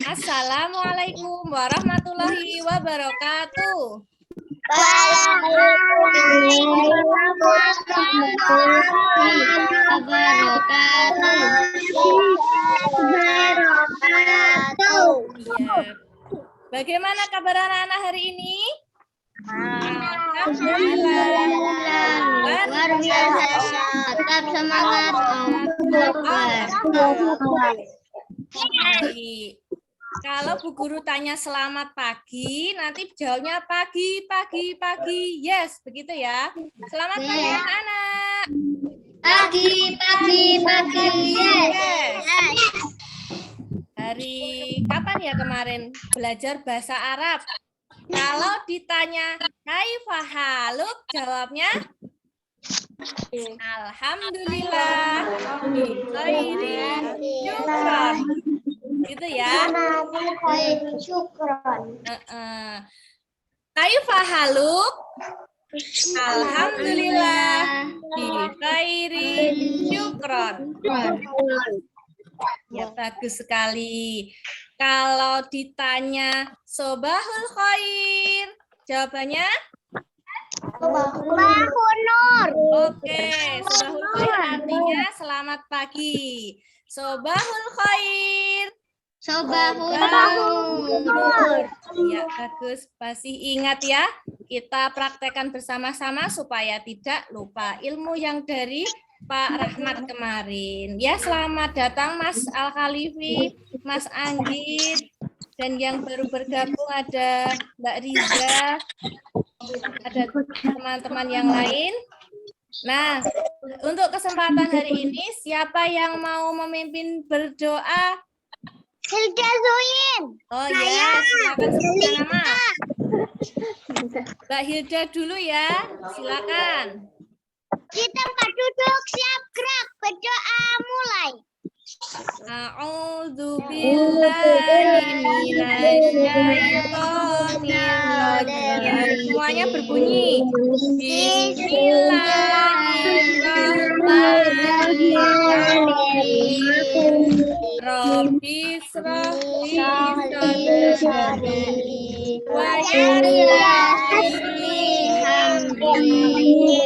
Assalamualaikum warahmatullahi wabarakatuh. Ya. Bagaimana kabar anak-anak hari ini? Alhamdulillah. Luar biasa. Tetap semangat. Baik. Kalau Bu Guru tanya selamat pagi, nanti jawabnya pagi. Yes, begitu ya. Selamat pagi anak-anak. Pagi. Yes. Hari kapan ya kemarin belajar bahasa Arab? Kalau ditanya kaifa haluk, jawabnya alhamdulillah. Syukron. Gitu ya. Kaifa haluk? Alhamdulillah. Bi khairi syukron. Ya, bagus sekali. Kalau ditanya sobahul khair, jawabannya? Sobahul nur. Oke, sobahul khair artinya selamat pagi. Sobahul khair. Sobahul nur. Ya, bagus. Masih ingat ya? Kita praktekkan bersama-sama supaya tidak lupa ilmu yang dari Pak Rahmat kemarin. Ya, selamat datang Mas Al-Khalifi, Mas Anggit, dan yang baru bergabung ada Mbak Riza, ada teman-teman yang lain. Nah, untuk kesempatan hari ini, siapa yang mau memimpin berdoa? Hilda Zuin. Oh ya, silakan sebutkan nama. Mbak Hilda dulu ya, silakan. Kita duduk, siap gerak, berdoa mulai. A'udzu billahi minasyaitonir rajim. Semuanya berbunyi. Bismillahirrahmanirrahim. Rabbi shrahli sadri wa yassirli amri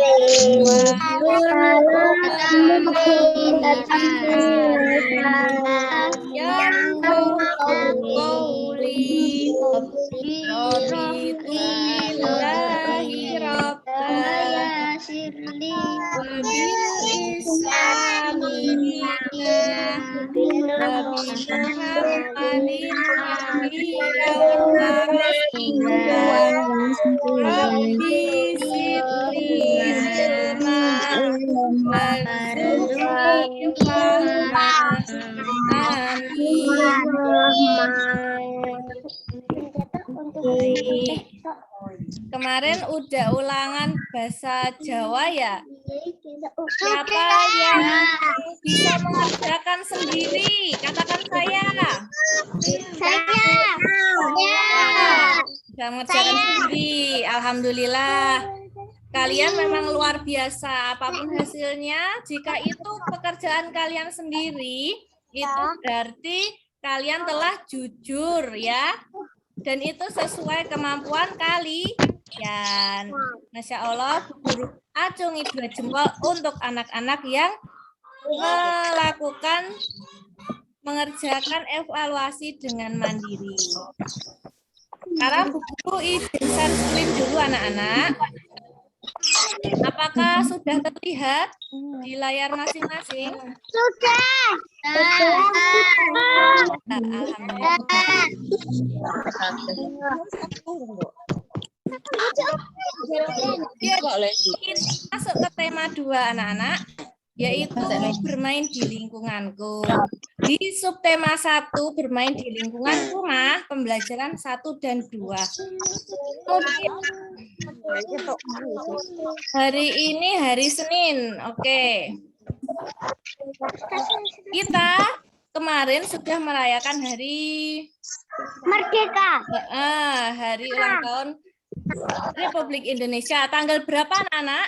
Kemarin udah ulangan bahasa Jawa ya? Siapa yang bisa mengerjakan sendiri? Katakan saya. Bisa mengerjakan sendiri. Alhamdulillah. Kalian memang luar biasa. Apapun hasilnya, jika itu pekerjaan kalian sendiri, itu berarti kalian telah jujur ya. Dan itu sesuai kemampuan kalian. Masya Allah, guru acungi 2 jempol untuk anak-anak yang mengerjakan evaluasi dengan mandiri. Sekarang buku izin share screen dulu anak-anak. Apakah sudah terlihat di layar masing-masing? Sudah. Masuk ke tema 2 anak-anak, yaitu bermain di lingkunganku. Di subtema 1 bermain di lingkungan rumah, pembelajaran 1 dan 2. Hari ini hari Senin, oke. Kita kemarin sudah merayakan hari Merdeka. Hari ulang tahun Republik Indonesia. Tanggal berapa anak-anak?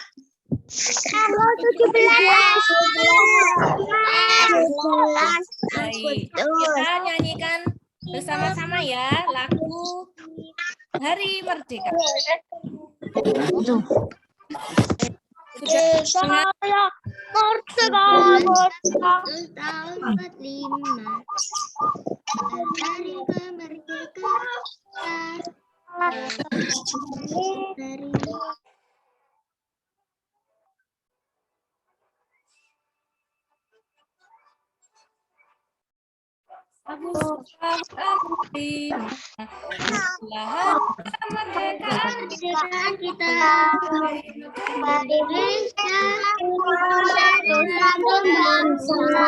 Tanggal 17. Baik, kita nyanyikan bersama-sama ya lagu Hari Merdeka. Sudah Saya merdeka, merdeka. Tahun 45 hari kemerdekaan. Dari kemerdekaan kita Indonesia satu bangsa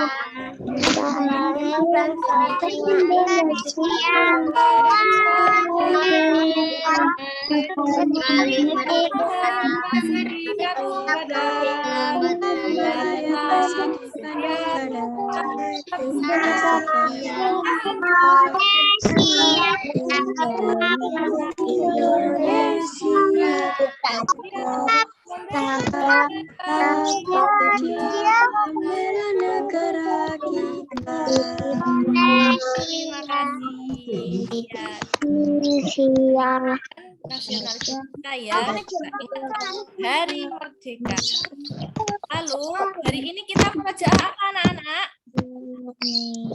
Terima kasih. Ya. Nasional kita ya, Hari Merdeka. Lalu hari ini kita belajar apa anak-anak?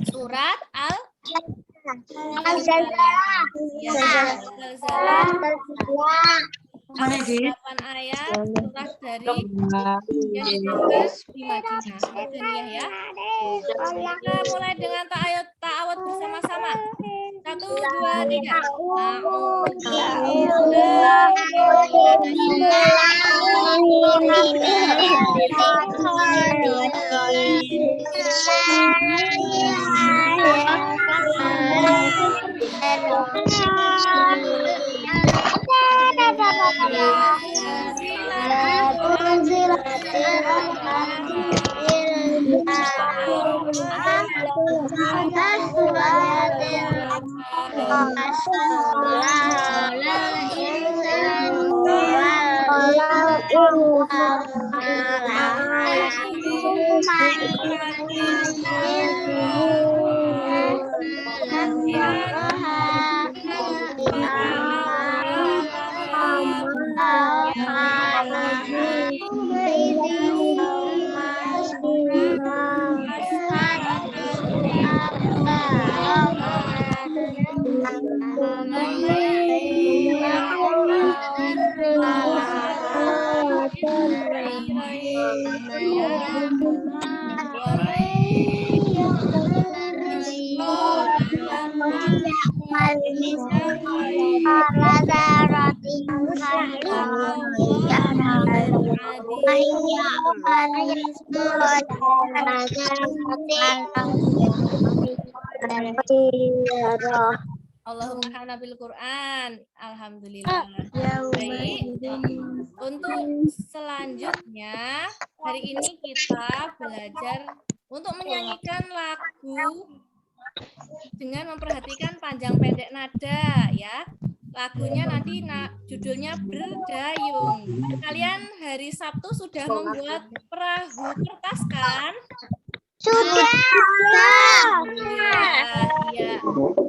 Surat Al-Zalzalah. Ya, Al-Zalzalah. 8 ayat surat dari yang ditulis di Madinah ya. Kita mulai dengan ta'awud bersama-sama. 1, 2, 3. Allahumma hafidhna bil Quran. Alhamdulillah. Baik. Untuk selanjutnya hari ini kita belajar untuk menyanyikan lagu dengan memperhatikan panjang pendek nada ya. Lagunya nanti judulnya Berdayung. Kalian hari Sabtu sudah membuat perahu kertas kan? Sudah. Ya.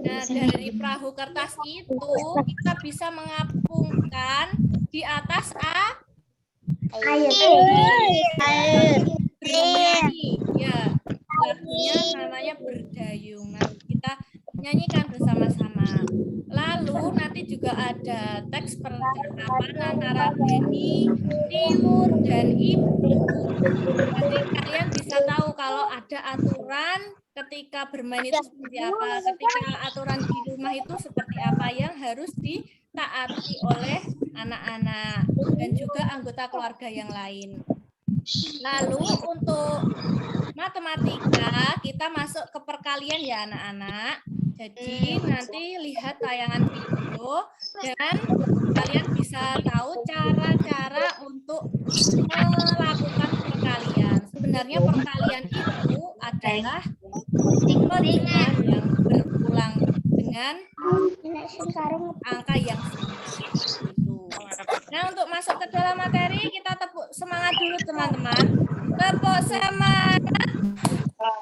Nah, dari perahu kertas itu kita bisa mengapungkan di atas Air. Ya, lagunya namanya Berdayung. Nanti kita nyanyikan bersama-sama. Lalu nanti juga ada teks percakapan antara Beni, Tiur, dan Ibu. Nanti kalian bisa tahu kalau ada aturan ketika bermain itu seperti apa, ketika aturan di rumah itu seperti apa yang harus ditaati oleh anak-anak dan juga anggota keluarga yang lain. Lalu untuk matematika kita masuk ke perkalian ya anak-anak. Jadi nanti lihat tayangan video dan kalian bisa tahu cara-cara untuk melakukan perkalian. Sebenarnya perkalian itu adalah bilangan yang berulang dengan angka yang sama. Nah, untuk masuk ke dalam materi kita tepuk semangat dulu teman-teman. Tepuk semangat. Terima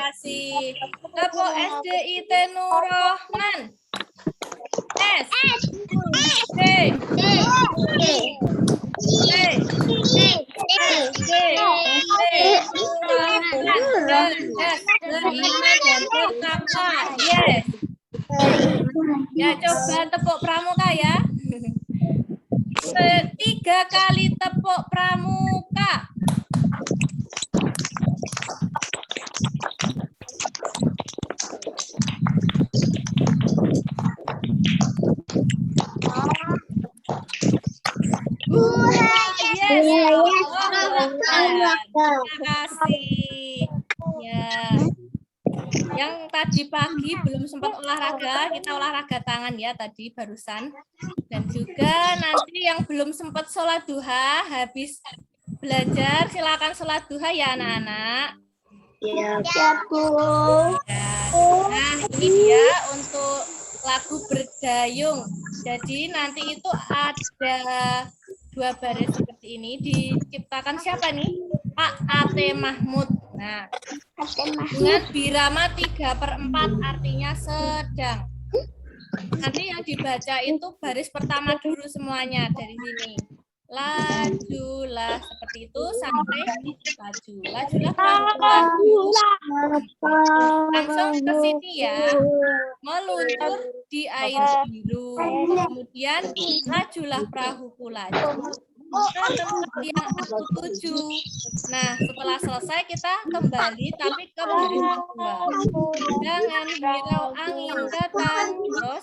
kasih. Tepuk SDIT Nurrohman. S. D. Beriman dan bertakwa. Yes. Ya, coba tepuk pramuka ya. 3 kali tepuk pramuka. Yes. Terima kasih. Ya. Yang tadi pagi belum sempat olahraga, kita olahraga tangan ya tadi barusan. Dan juga nanti yang belum sempat sholat duha, habis belajar silakan sholat duha ya anak-anak. Ya, Bu. Nah, ini dia untuk lagu Berdayung. Jadi nanti itu ada 2 baris seperti ini diciptakan siapa nih? Pak Ate Mahmud. Nah, dengan birama 3/4 artinya sedang. Nanti yang dibaca itu baris pertama dulu semuanya dari sini. Lajulah seperti itu sampai laju. Lajulah perahu langsung ke sini ya. Meluntur di air biru. Kemudian lajulah perahuku laju ke tempat yang aku tuju. Nah, setelah selesai kita kembali tapi ke baris kedua. Dengan hirau angin datang, terus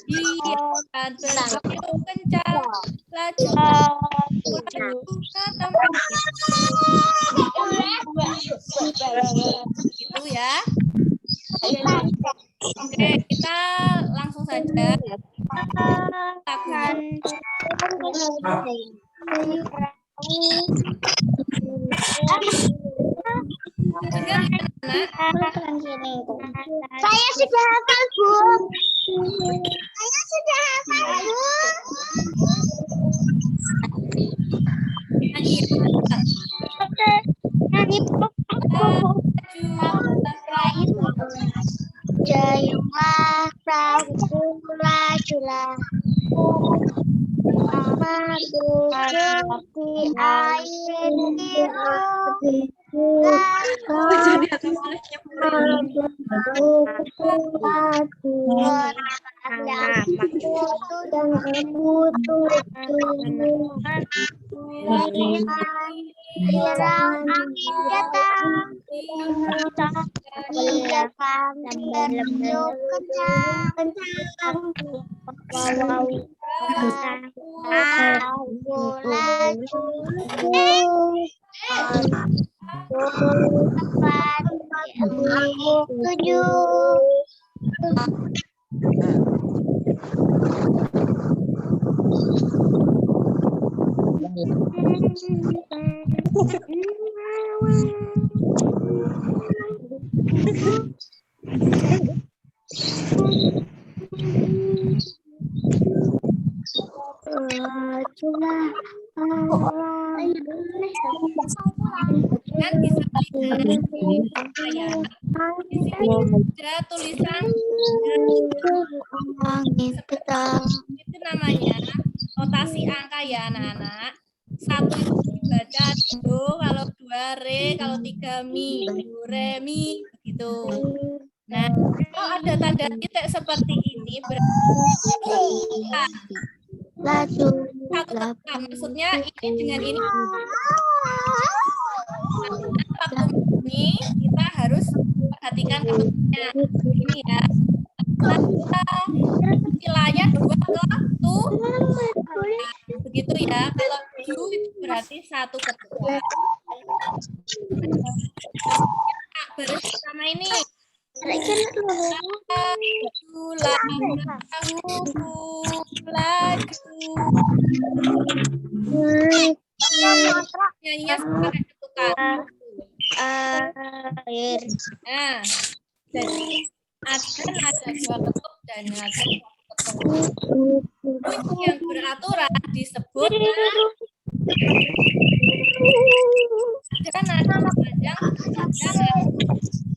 dia akan bertiup kencang, laju ke tempat itu ya. Oke, kita langsung saja lagunya. Dengar ya, anak. Saya sudah hafal, Bu. Saya sudah hafal, Bu. Jayulah perahu lajulah, masuk di air biru. Kan bisa lihat ya. Di sini ada tulisan itu namanya notasi angka ya anak-anak. 1 itu dibaca do, kalau 2 re, kalau 3 mi, do re mi begitu. Nah, kalau ada tanda titik seperti ini berarti satu kata, maksudnya ini dengan ini. Waktu ini kita harus perhatikan kasusnya ini ya. Nilainya 2 ke tu, begitu ya. Kalau ju itu berarti 1 ke 2. Baris pertama ini. Nyanyinya pakai ketukan. Nah, jadi ada nada 2 ketuk dan nada 1 ketuk. Bunyi yang beraturan disebut ada nada panjang dan ada nada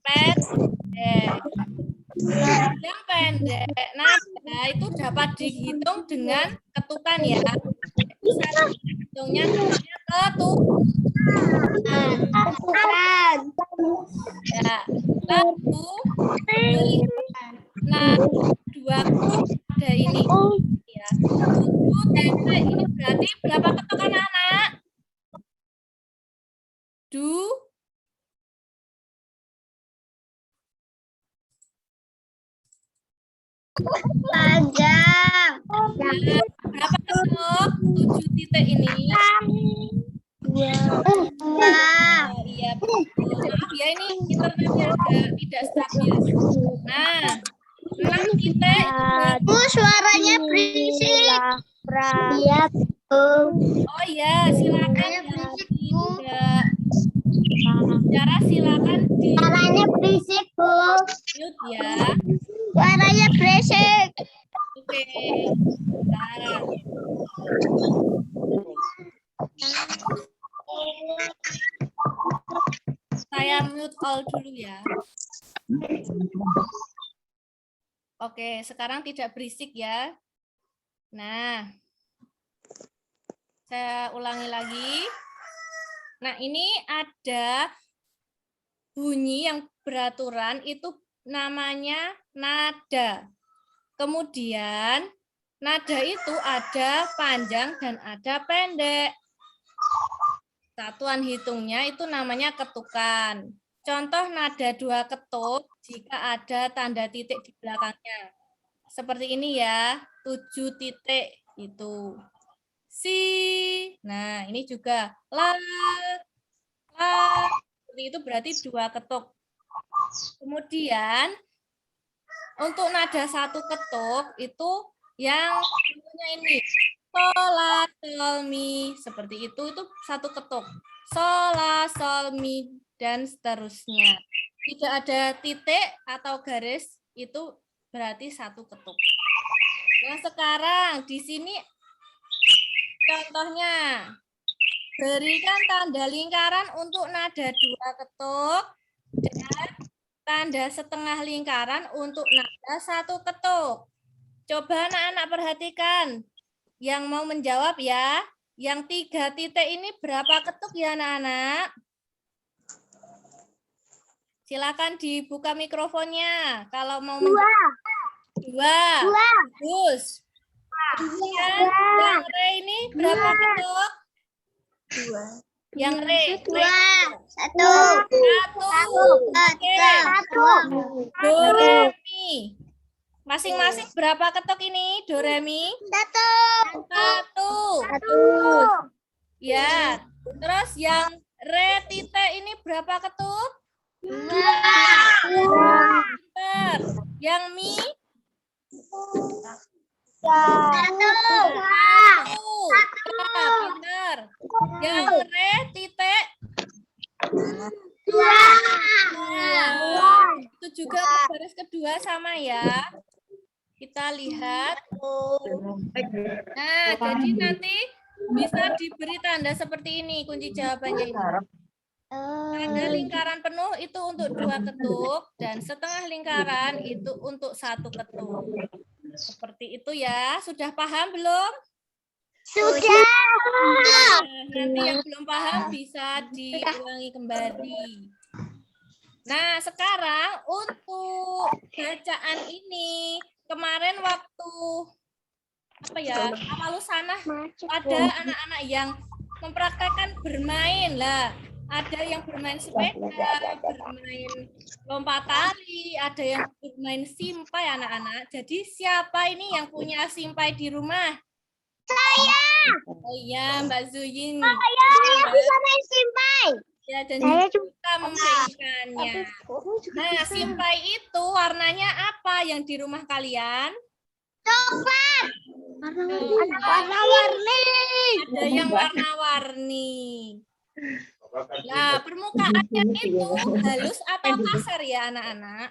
pendek. Yang pendek nada itu dapat dihitung dengan ketukan ya. Itu cara hitungnya namanya ketukan. Ya. Lalu nah dua ada ini ya. 7 titik ini berarti berapa ketuk anak-anak? Panjang. Berapa ketuk? 7 titik ini. Iya, betul. Maaf ya ini internetnya agak tidak stabil. Nah, 6 titik. Suaranya berisik. Iya, Oh iya, silakan tidak bicara, silakan di suaranya berisik, Bu. mute ya. Suaranya berisik. Oke. Nah, saya mute all dulu ya. Oke, sekarang tidak berisik ya. Nah, saya ulangi lagi. Nah, ini ada bunyi yang beraturan itu namanya nada. Kemudian nada itu ada panjang dan ada pendek. Satuan hitungnya itu namanya ketukan. Contoh nada 2 ketuk jika ada tanda titik di belakangnya. Seperti ini ya, 7 titik itu. Si. Nah, ini juga la. Seperti itu berarti 2 ketuk. Kemudian untuk nada 1 ketuk itu yang contohnya ini. Sol, la, sol, mi. Seperti itu 1 ketuk. Sol, la, sol, mi, dan seterusnya. Tidak ada titik atau garis, itu berarti 1 ketuk. Nah, sekarang di sini contohnya. Berikan tanda lingkaran untuk nada 2 ketuk dan tanda setengah lingkaran untuk nada 1 ketuk. Coba anak-anak perhatikan. Yang mau menjawab ya. Yang 3 titik ini berapa ketuk ya anak-anak? Silakan dibuka mikrofonnya. Kalau mau menjawab. 2. Bagus. Kemudian yang re ini berapa ketuk? 2. Yang re. 2. 1. 1. Do, re, mi. Masing-masing berapa ketuk ini? Do, re, mi? 1. Ya. Terus yang re titik ini berapa ketuk? 2. Pinter. Yang mi? 1. Ya, pinter. Yang re titik? 2. Itu juga garis kedua sama ya. Kita lihat. Nah, jadi nanti bisa diberi tanda seperti ini kunci jawabannya ini. Tanda lingkaran penuh itu untuk 2 ketuk dan setengah lingkaran itu untuk 1 ketuk. Seperti itu ya. Sudah paham belum? Sudah. Nah, nanti yang belum paham bisa diulangi kembali. Nah, sekarang untuk bacaan ini kemarin waktu awal lusanah ada anak-anak yang mempraktekkan bermain lah. Ada yang bermain sepeda, bermain lompat tali, ada yang bermain simpai anak-anak. Jadi siapa ini yang punya simpai di rumah? Saya. Oh iya, Mbak Zuyin. Saya bisa main simpai. Ya, dan juga memainkannya. Nah, simpai itu warnanya apa yang di rumah kalian? Coklat. Warna-warni. Ada yang warna-warni. Nah, permukaannya itu halus atau kasar ya anak-anak?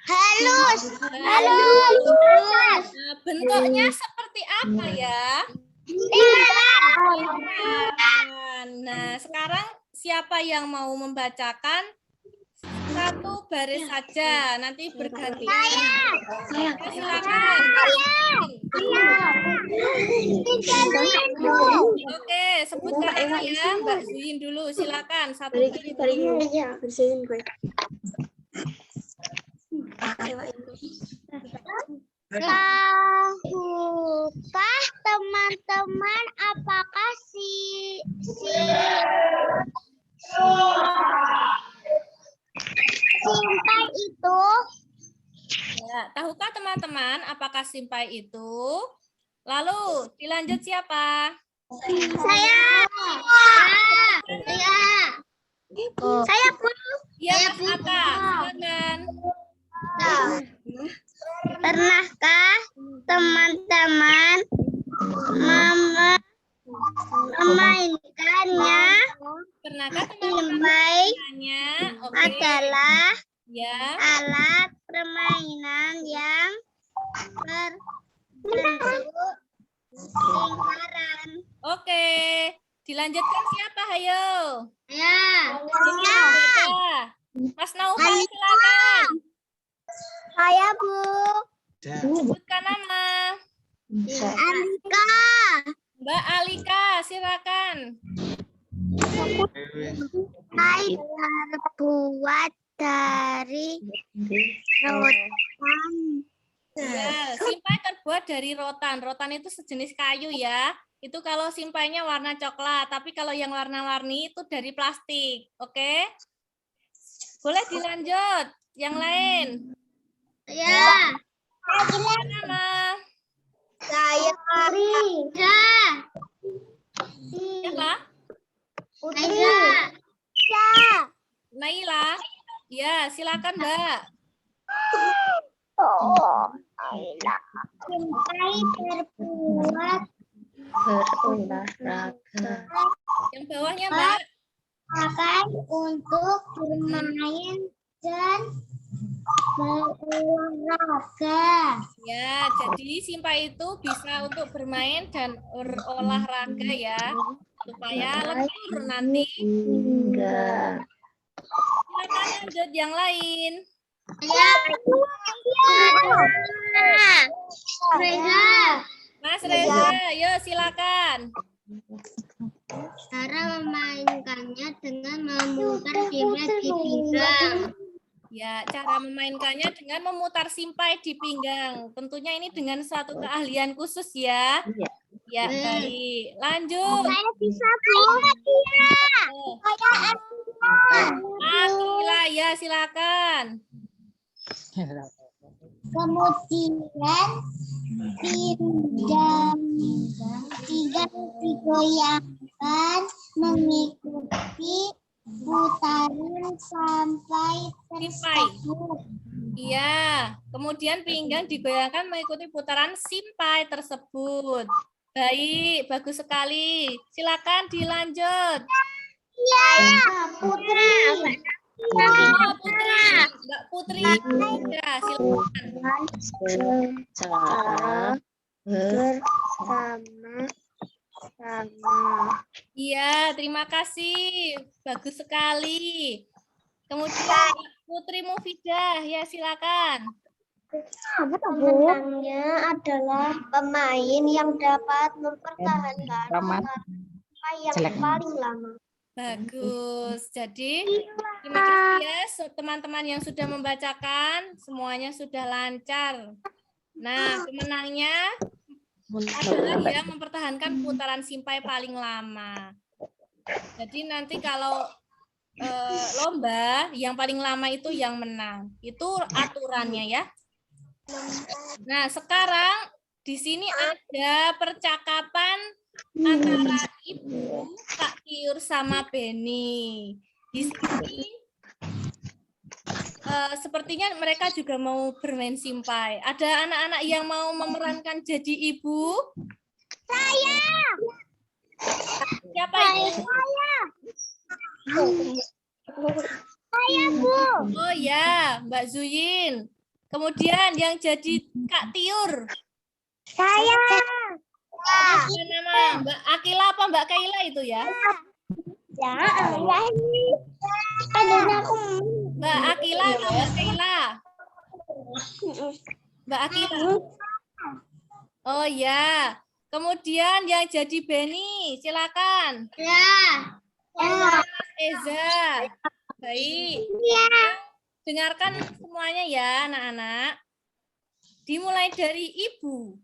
Halus. Halus. Halus. Nah, bentuknya seperti apa ya? Nah, sekarang siapa yang mau membacakan? Satu baris saja, nanti bergantian. Silakan. Oke, sebutkan ya, Mbak Zuin dulu. Silakan. Satu baris. Tahukah teman-teman apakah simpai itu? Ya, tahukah teman-teman apakah simpai itu? Lalu dilanjut siapa? Saya. Saya pun. Ya, Mas Ata. Silakan. Pernahkah teman-teman memainkannya? Pernahkah teman-teman Simpai bertanya? Oke. adalah Ya. alat permainan yang berbentuk lingkaran. Oke. Dilanjutkan siapa? Hayo. Ya. Mas Naufal, silakan. Saya Bu. Sebutkan nama. Alika. Mbak Alika, silakan. Saya terbuat dari rotan. Ya, simpai terbuat dari rotan. Rotan itu sejenis kayu ya. Itu kalau simpainya warna coklat, tapi kalau yang warna-warni itu dari plastik. Oke? Boleh dilanjut. Yang lain. Ya. Sebutkan nama. Saya Putri. Siapa? Putri. Naila. Ya, silakan, Mbak. Simpai terbuat berolahraga. Yang bawahnya, Mbak. akan untuk bermain dan berolahraga. Ya, jadi simpai itu bisa untuk bermain dan berolahraga ya, supaya lentur nanti. Enggak. Silakan lanjut yang lain. Reza. Mas Reza, yuk silakan. Cara memainkannya dengan memutar simpai di pinggang. Ya, cara memainkannya dengan memutar simpai di pinggang. Tentunya ini dengan suatu keahlian khusus ya. Iya. Ya, baik. Lanjut. Saya bisa, Bu. Saya Akila, ya silakan. kemudian pinggang digoyangkan mengikuti putaran sampai tersebut. Iya, kemudian pinggang digoyangkan mengikuti putaran simpai tersebut. Baik, bagus sekali. Silakan dilanjut. Iya, Putri. Oh, Putri, Mbak Putri. Ya, silakan. Secara bersama-sama. Iya, terima kasih. Bagus sekali. Kemudian Putri Mufidah, ya silakan. Pemenangnya adalah pemain yang dapat mempertahankan sampai yang paling lama. Bagus. Jadi, terima kasih ya teman-teman yang sudah membacakan. Semuanya sudah lancar. Nah, pemenangnya adalah yang mempertahankan putaran simpai paling lama. Jadi nanti kalau lomba yang paling lama itu yang menang. Itu aturannya ya. Nah, sekarang di sini ada percakapan antara Ibu, Kak Tiur sama Beni. Di sini sepertinya mereka juga mau bermain simpai. Ada anak-anak yang mau memerankan jadi ibu? Saya. Siapa itu? Saya, Bu. Oh ya, Mbak Zuyin. Kemudian yang jadi Kak Tiur. Saya. Apa nama Mbak Akila apa Mbak Kaila itu ya? Ya, ini aku. Mbak Akila atau Mbak Kaila? Mbak Akila. Oh ya. Kemudian yang jadi Beni, silakan. Ya. Mas Eza. Baik. Dengarkan semuanya ya, anak-anak. Dimulai dari ibu.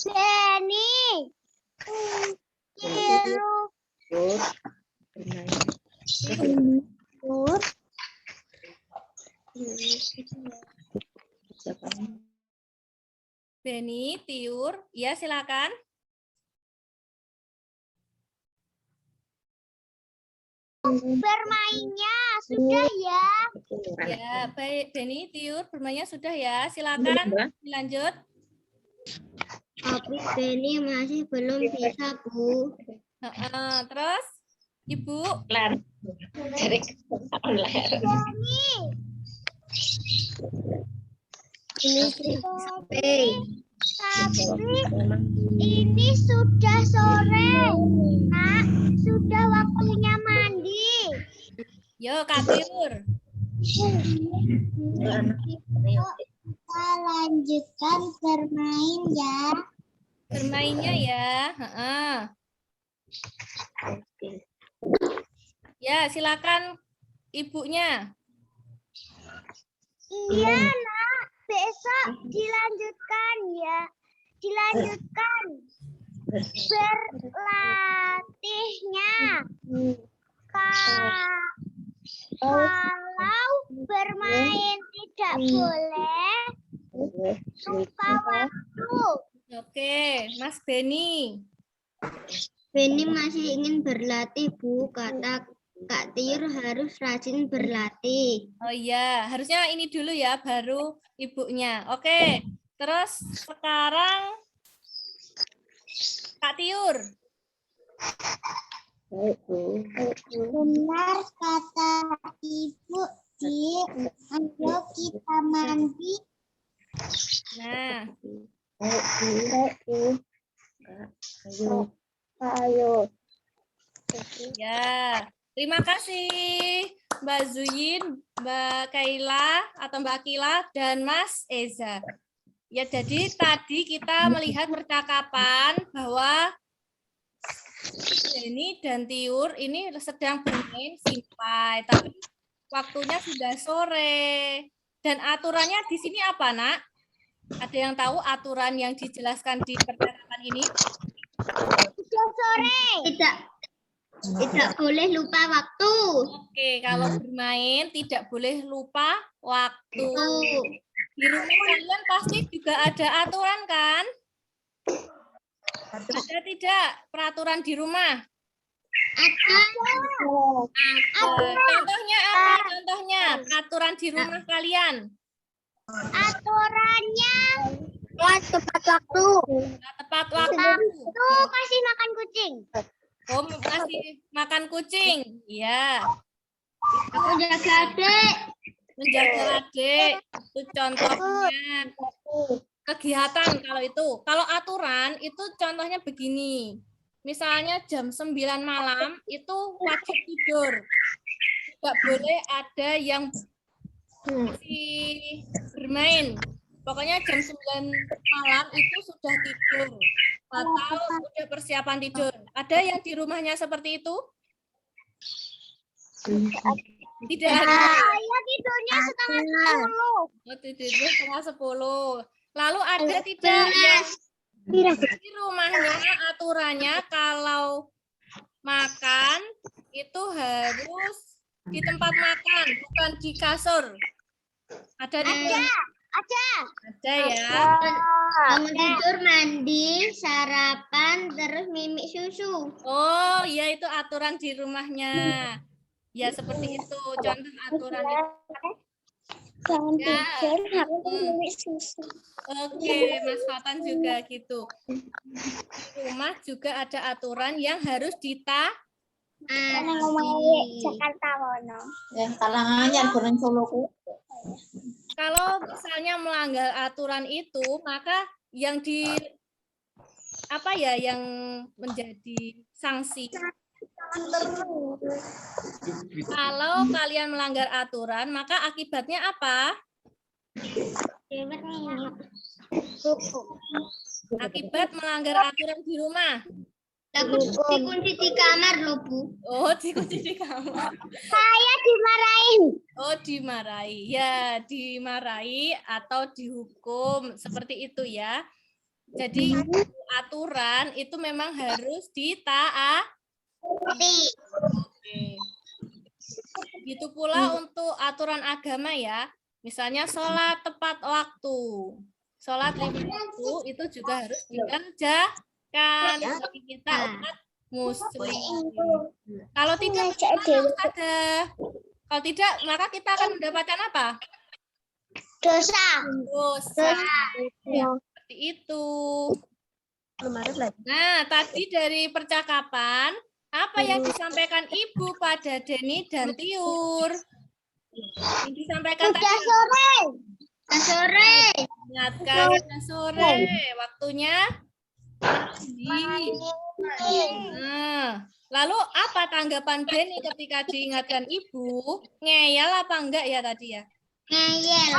Beni. Tiru. Beni, Tiur, ya silakan. Bermainnya sudah ya. Ya, baik. Beni, Tiur, bermainnya sudah ya. Silakan dilanjut. Tapi Beni masih belum bisa, Bu. Terus, Ibu. Ini sampai. Tapi ini sudah sore. Nak, sudah waktunya mandi. Yo, Kak Tiur. Kita lanjutkan bermain ya. Bermainnya ya. Ya, silakan ibunya. Iya, Nak. Besok dilanjutkan ya. Dilanjutkan berlatihnya. Kalau bermain tidak boleh lupa waktu. Oke, Mas Beni. Beni masih ingin berlatih, Bu. Kata Kak Tiur harus rajin berlatih. Oh iya, harusnya ini dulu ya, baru ibunya. Oke, terus sekarang Kak Tiur. Benar kata Ibu, Di. Ayo kita mandi. Nah, Ayo. ya. Terima kasih Mbak Zuyin, Mbak Kaila atau Mbak Akila dan Mas Eza. Ya, jadi tadi kita melihat percakapan bahwa Beni dan Tiur ini sedang bermain simpai, tapi waktunya sudah sore. Dan aturannya di sini apa, Nak? Ada yang tahu aturan yang dijelaskan di percakapan ini? Sudah sore. Tidak boleh lupa waktu. Oke, kalau bermain tidak boleh lupa waktu. Di rumah kalian pasti juga ada aturan kan? Ada tidak peraturan di rumah? Ada. Contohnya apa? Contohnya aturan di rumah kalian? Aturannya tepat waktu. Tepat waktu. Tuh, kasih makan kucing. Oh, kasih makan kucing. Iya. Menjaga adik. Menjaga adik. Itu contohnya. Kegiatan kalau itu. Kalau aturan itu contohnya begini. Misalnya jam 9 malam itu wajib tidur. Tidak boleh ada yang masih bermain. Pokoknya jam 9 malam itu sudah tidur. Atau sudah persiapan tidur. Ada yang di rumahnya seperti itu? Tidak ada. Saya tidurnya setengah 10. Oh, tidurnya setengah 10. Lalu ada tidak yang di rumahnya aturannya kalau makan itu harus di tempat makan, bukan di kasur. Ada tidak? Ada. Ada ya. Bangun tidur, mandi, sarapan, terus mimik susu. Oh, ya itu aturan di rumahnya. Ya seperti itu contoh aturan itu. Bangun Ya. tidur, harus mimik susu. Oke, Mas Fatan juga gitu. Di rumah juga ada aturan yang harus Jakarta Wono. Kalangan goreng Solo ku. kalau misalnya melanggar aturan itu, maka yang yang menjadi sanksi. Kalau kalian melanggar aturan, maka akibatnya apa? Akibat melanggar aturan di rumah. Dikunci di kamar loh, Bu. Oh, dikunci di kamar. Saya dimarahin. Oh, dimarahi. Ya, dimarahi atau dihukum seperti itu ya. Jadi aturan itu memang harus ditaati. Oke. Begitu pula untuk aturan agama ya. Misalnya sholat tepat waktu. Sholat 5 waktu itu juga harus dikerjakan bagi kita umat muslim. Kalau tidak, kalau tidak, maka kita akan mendapatkan apa? Dosa. Dosa. Ya, seperti itu. Nah, tadi dari percakapan, apa yang disampaikan Ibu pada Denny dan Tiur? Yang disampaikan tadi. Sore. Ingatkan sudah sore. Waktunya mandi. Nah, lalu apa tanggapan Denny ketika diingatkan Ibu? Ngeyel apa enggak ya tadi ya? Ngeyel.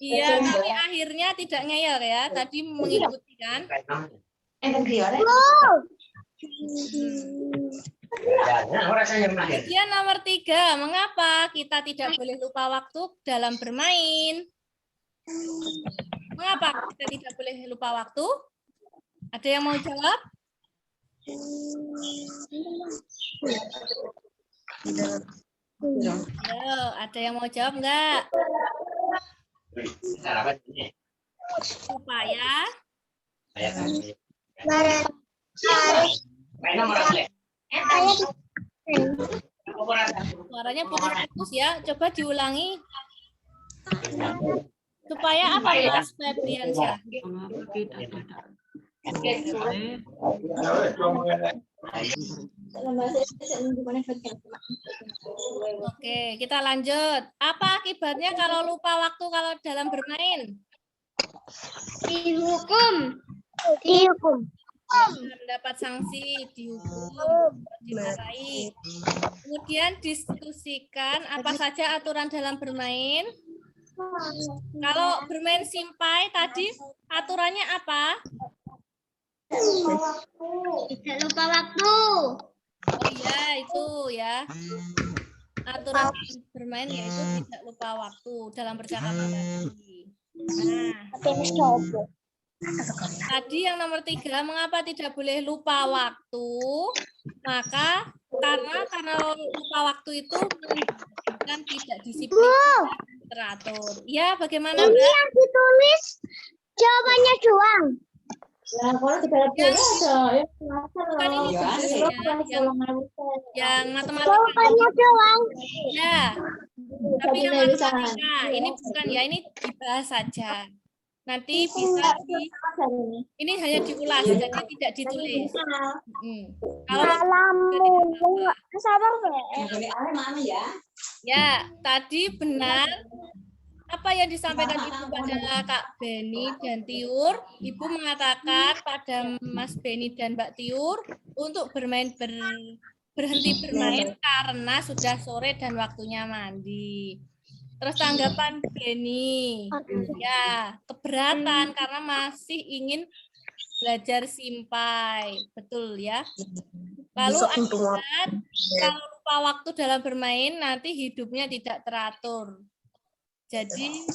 Iya, tapi akhirnya tidak ngeyel ya. Tadi mengikuti kan? Kemudian nomor 3, mengapa kita tidak boleh lupa waktu dalam bermain? Mengapa kita tidak boleh lupa waktu? Ada yang mau jawab? Ayo, ada yang mau jawab enggak? Supaya suaranya putus-putus ya. Coba diulangi. Supaya apa Mas Febriansyah? Oke, kita lanjut. Apa akibatnya kalau lupa waktu kalau dalam bermain? Dihukum. Mendapat sanksi, dihukum, dimarahi. Kemudian diskusikan apa saja aturan dalam bermain. Kalau bermain simpai tadi aturannya apa? Tidak lupa waktu. Oh iya, itu ya. Aturan bermain yaitu tidak lupa waktu dalam percakapan tadi. Nah, tadi yang nomor 3, mengapa tidak boleh lupa waktu? Maka karena lupa waktu itu kan tidak disiplin, teratur. Ya, bagaimana Mbak? Ini yang ditulis jawabannya doang. Bukan ini yang matematika. Jawabannya doang. Ya, tapi yang matematika ini bukan ya, ini dibahas saja. Nanti bisa ini hanya diulas, jadi tidak ditulis. Kalau ya, tadi benar apa yang disampaikan Ibu pada Kak Beni dan Tiur. Ibu mengatakan pada Mas Beni dan Mbak Tiur untuk berhenti bermain karena sudah sore dan waktunya mandi. Terus tanggapan Beni, ya keberatan karena masih ingin belajar simpai, betul ya. Lalu akibat kalau lupa waktu dalam bermain nanti hidupnya tidak teratur. Jadi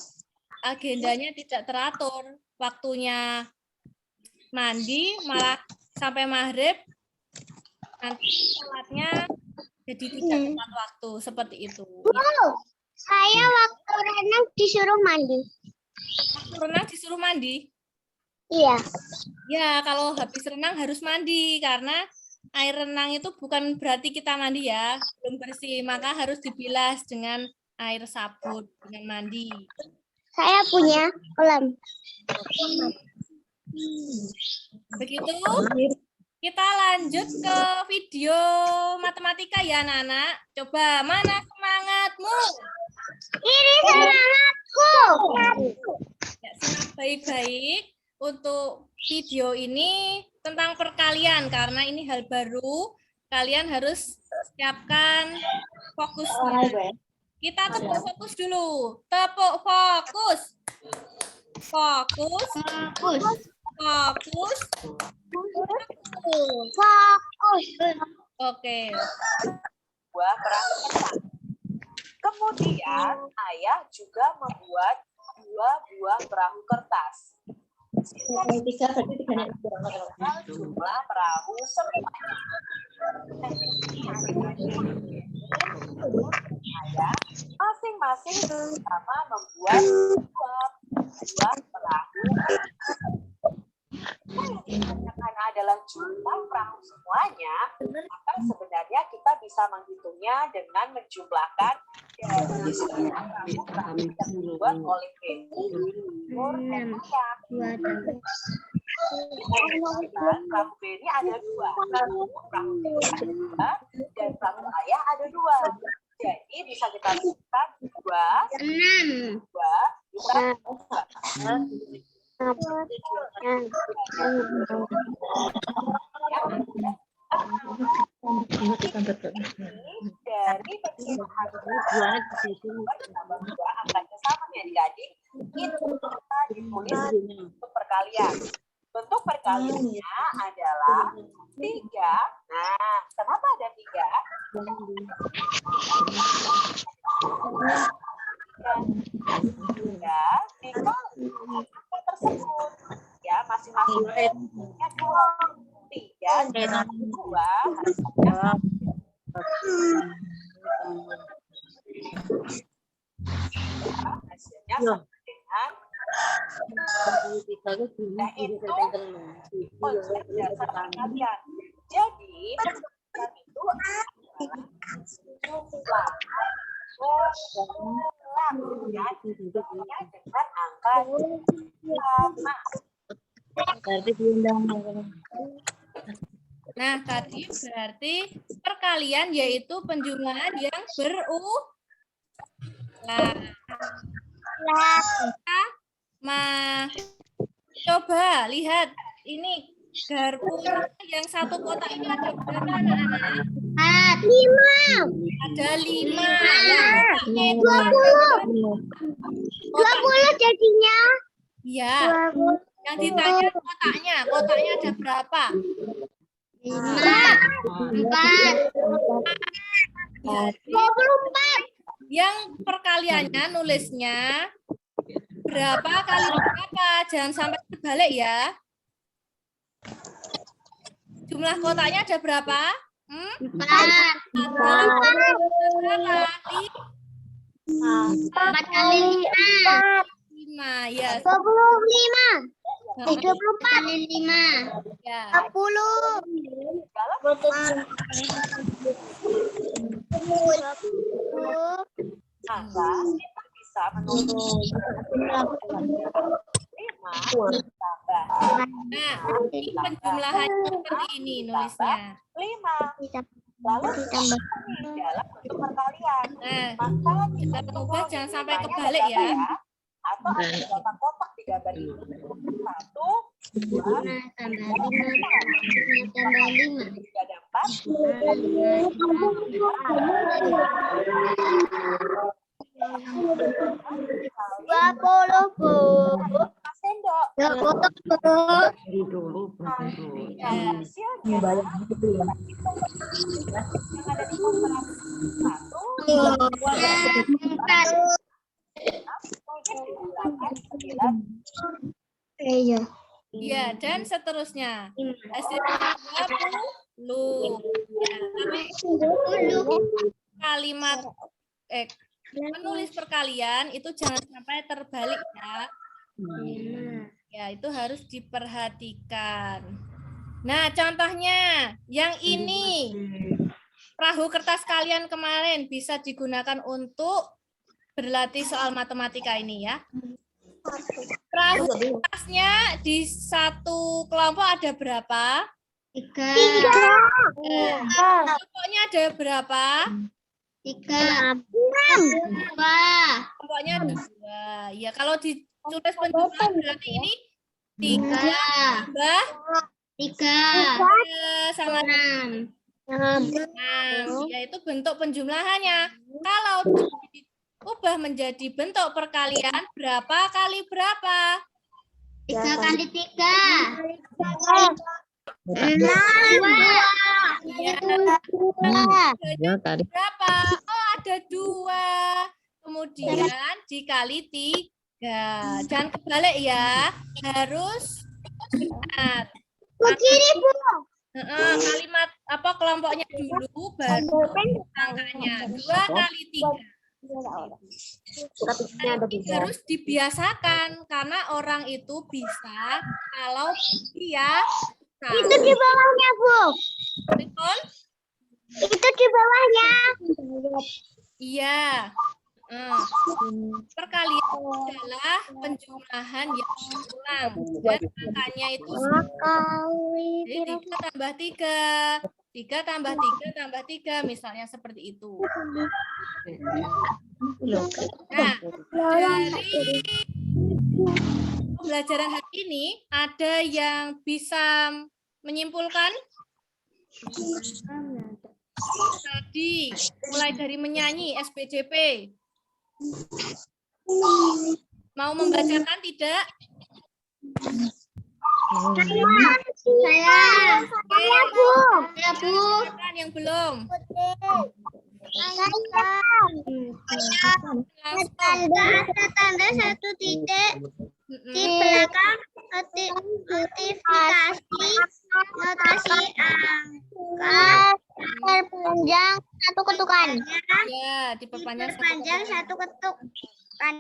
agendanya tidak teratur, waktunya mandi malah sampai maghrib, nanti sholatnya jadi tidak tepat waktu seperti itu. Saya waktu renang disuruh mandi. Waktu renang disuruh mandi? Iya. Ya, kalau habis renang harus mandi karena air renang itu bukan berarti kita mandi ya, belum bersih, maka harus dibilas dengan air sabun dengan mandi. Saya punya kolam. Begitu. Kita lanjut ke video matematika ya, anak-anak. Coba, mana semangatmu? Ini semangatku. Ya, simak baik-baik untuk video ini tentang perkalian karena ini hal baru. Kalian harus siapkan fokusnya. Kita tepuk fokus dulu. Tepuk fokus. Fokus. Fokus. Fokus. Fokus. Oke. Buah perahu kertas. Kemudian ayah juga membuat 2 buah perahu kertas. Jumlah perahu semuanya. Ayah masing-masing sama membuat 2 perahu. Karena adalah jumlah perahu semuanya, maka sebenarnya kita bisa menghitungnya dengan menjumlahkan dari perahu yang dibuat oleh Benny dan ayah. Perahu Benny ada 2, perahu Benny ada 2, dan perahu ayah ada 2. Jadi bisa kita lihat 2, 6. 2, dari persiapan angkanya sama ya adik-adik, itu kita ditulis untuk perkalian. Bentuk perkaliannya adalah 3. Nah, kenapa ada 3? 3 dikali angka tersebut. Ya, masing-masing punya 3 dan 2 hasilnya sama dengan itu konsep dasar perkalian. Jadi itu jumlah dengan angka sama. Nah, tadi berarti perkalian yaitu penjumlahan yang berulang. Coba lihat ini garpunya yang satu kotak ini ada berapa anak-anak? 5. Ada 5. Nah, 20 jadinya. Ya, yang ditanya kotaknya ada berapa? 5. 4. 24. Yang perkaliannya nulisnya berapa kali berapa, jangan sampai terbalik ya. Jumlah kotaknya ada berapa? 4. Ada berapa? 4 kali 5 ya. 25. 34 kali 5. Ya. 10. Maka kita bisa menulis 5 tambah Nah, ini penjumlahan seperti ini nulisnya. 5. Lalu ditambah dalam bentuk perkalian. Nah, Maka kita ubah jangan sampai kebalik ya. Atau ada 8 kotak di gambar ini. 1, 2, 5 tambah 5 tambah 5. 3 ada 4. 20 Bu. Mas Sendok. 20 Bu. Hasilnya yang ada di kotak 1, 4. Iya. Iya, dan seterusnya. Hasilnya 20. Ya, tapi kalimat menulis perkalian itu jangan sampai terbalik ya. Ya, itu harus diperhatikan. Nah, contohnya yang ini. Perahu kertas kalian kemarin bisa digunakan untuk berlatih soal matematika ini ya. Perahu kertasnya di satu kelompok ada berapa? 3. Kelompoknya ada berapa? 3, 2. Kelompoknya 2. Ya, kalau ditulis penjumlahan berarti ini 3 tambah 3, sama 6. 6. Yaitu bentuk penjumlahannya. Kalau diubah menjadi bentuk perkalian, berapa kali berapa? 3 kali 3. 6. 2. Ya, Ya, tadi. berapa? Oh, ada 2. Kemudian dikali 3. Jangan kebalik ya. Harus ingat. Begini, Bu. Kalimat apa kelompoknya dulu baru angkanya. 2 kali 3. Harus dibiasakan karena orang itu bisa kalau dia Itu di bawahnya, Bu. Betul? Itu di bawahnya. Iya. Perkalian adalah penjumlahan yang berulang dan angkanya itu jadi 3 tambah 3. 3 tambah 3 tambah 3 misalnya seperti itu. Nah, dari pembelajaran hari ini ada yang bisa menyimpulkan? Tadi mulai dari menyanyi SPJP. Mau membacakan tidak? Saya, Bu. Saya, Bu. Silakan yang belum. Ada tanda 1 titik di belakang notifikasi notasi angka terpanjang 1 ketukan. Ya, diperpanjang Terpanjang 1 ketukan.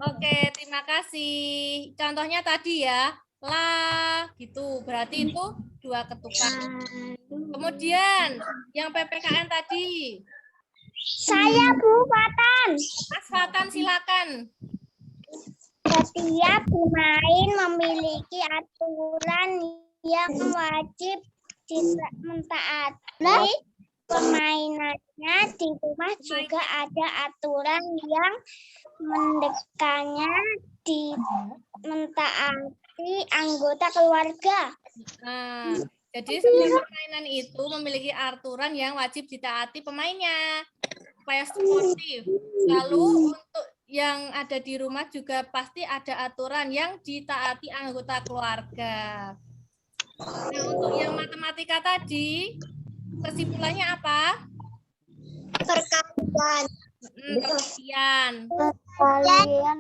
Oke, terima kasih. Contohnya tadi ya, lah gitu. Berarti itu 2 ketukan. Kemudian yang PPKN tadi. Saya, Bu Fatan. Mas Fatan silakan. Setiap pemain memiliki aturan yang wajib mentaati permainannya. Di rumah juga ada aturan yang mentaati anggota keluarga. Nah, jadi setiap permainan itu memiliki aturan yang wajib ditaati pemainnya supaya sportif. Lalu untuk yang ada di rumah juga pasti ada aturan yang ditaati anggota keluarga. Nah, untuk yang matematika tadi, kesimpulannya apa? Perkalian. Perkalian.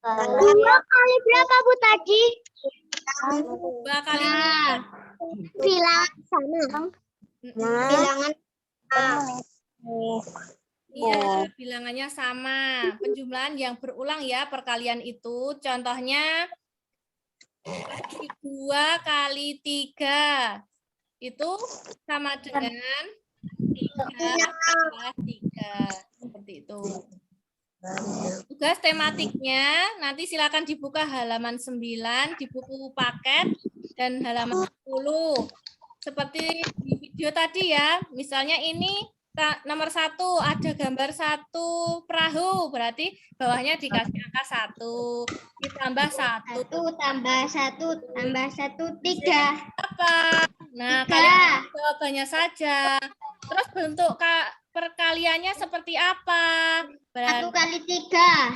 Kalian kali berapa, Bu, tadi? 2 kali Bilangan sama. Bilangan Iya, bilangannya sama. Penjumlahan yang berulang ya, perkalian itu. Contohnya 2 kali 3. Itu sama dengan 3 tambah 3. Seperti itu. Tugas tematiknya nanti silakan dibuka halaman 9 di buku paket dan halaman 10. Seperti di video tadi ya, misalnya ini nomor 1 ada gambar 1 perahu, berarti bawahnya dikasih angka 1 ditambah 1 tambah 1 tambah 1 3. apa? Nah, kalian jawabannya saja. Terus bentuk perkaliannya seperti apa? 1 kali 3.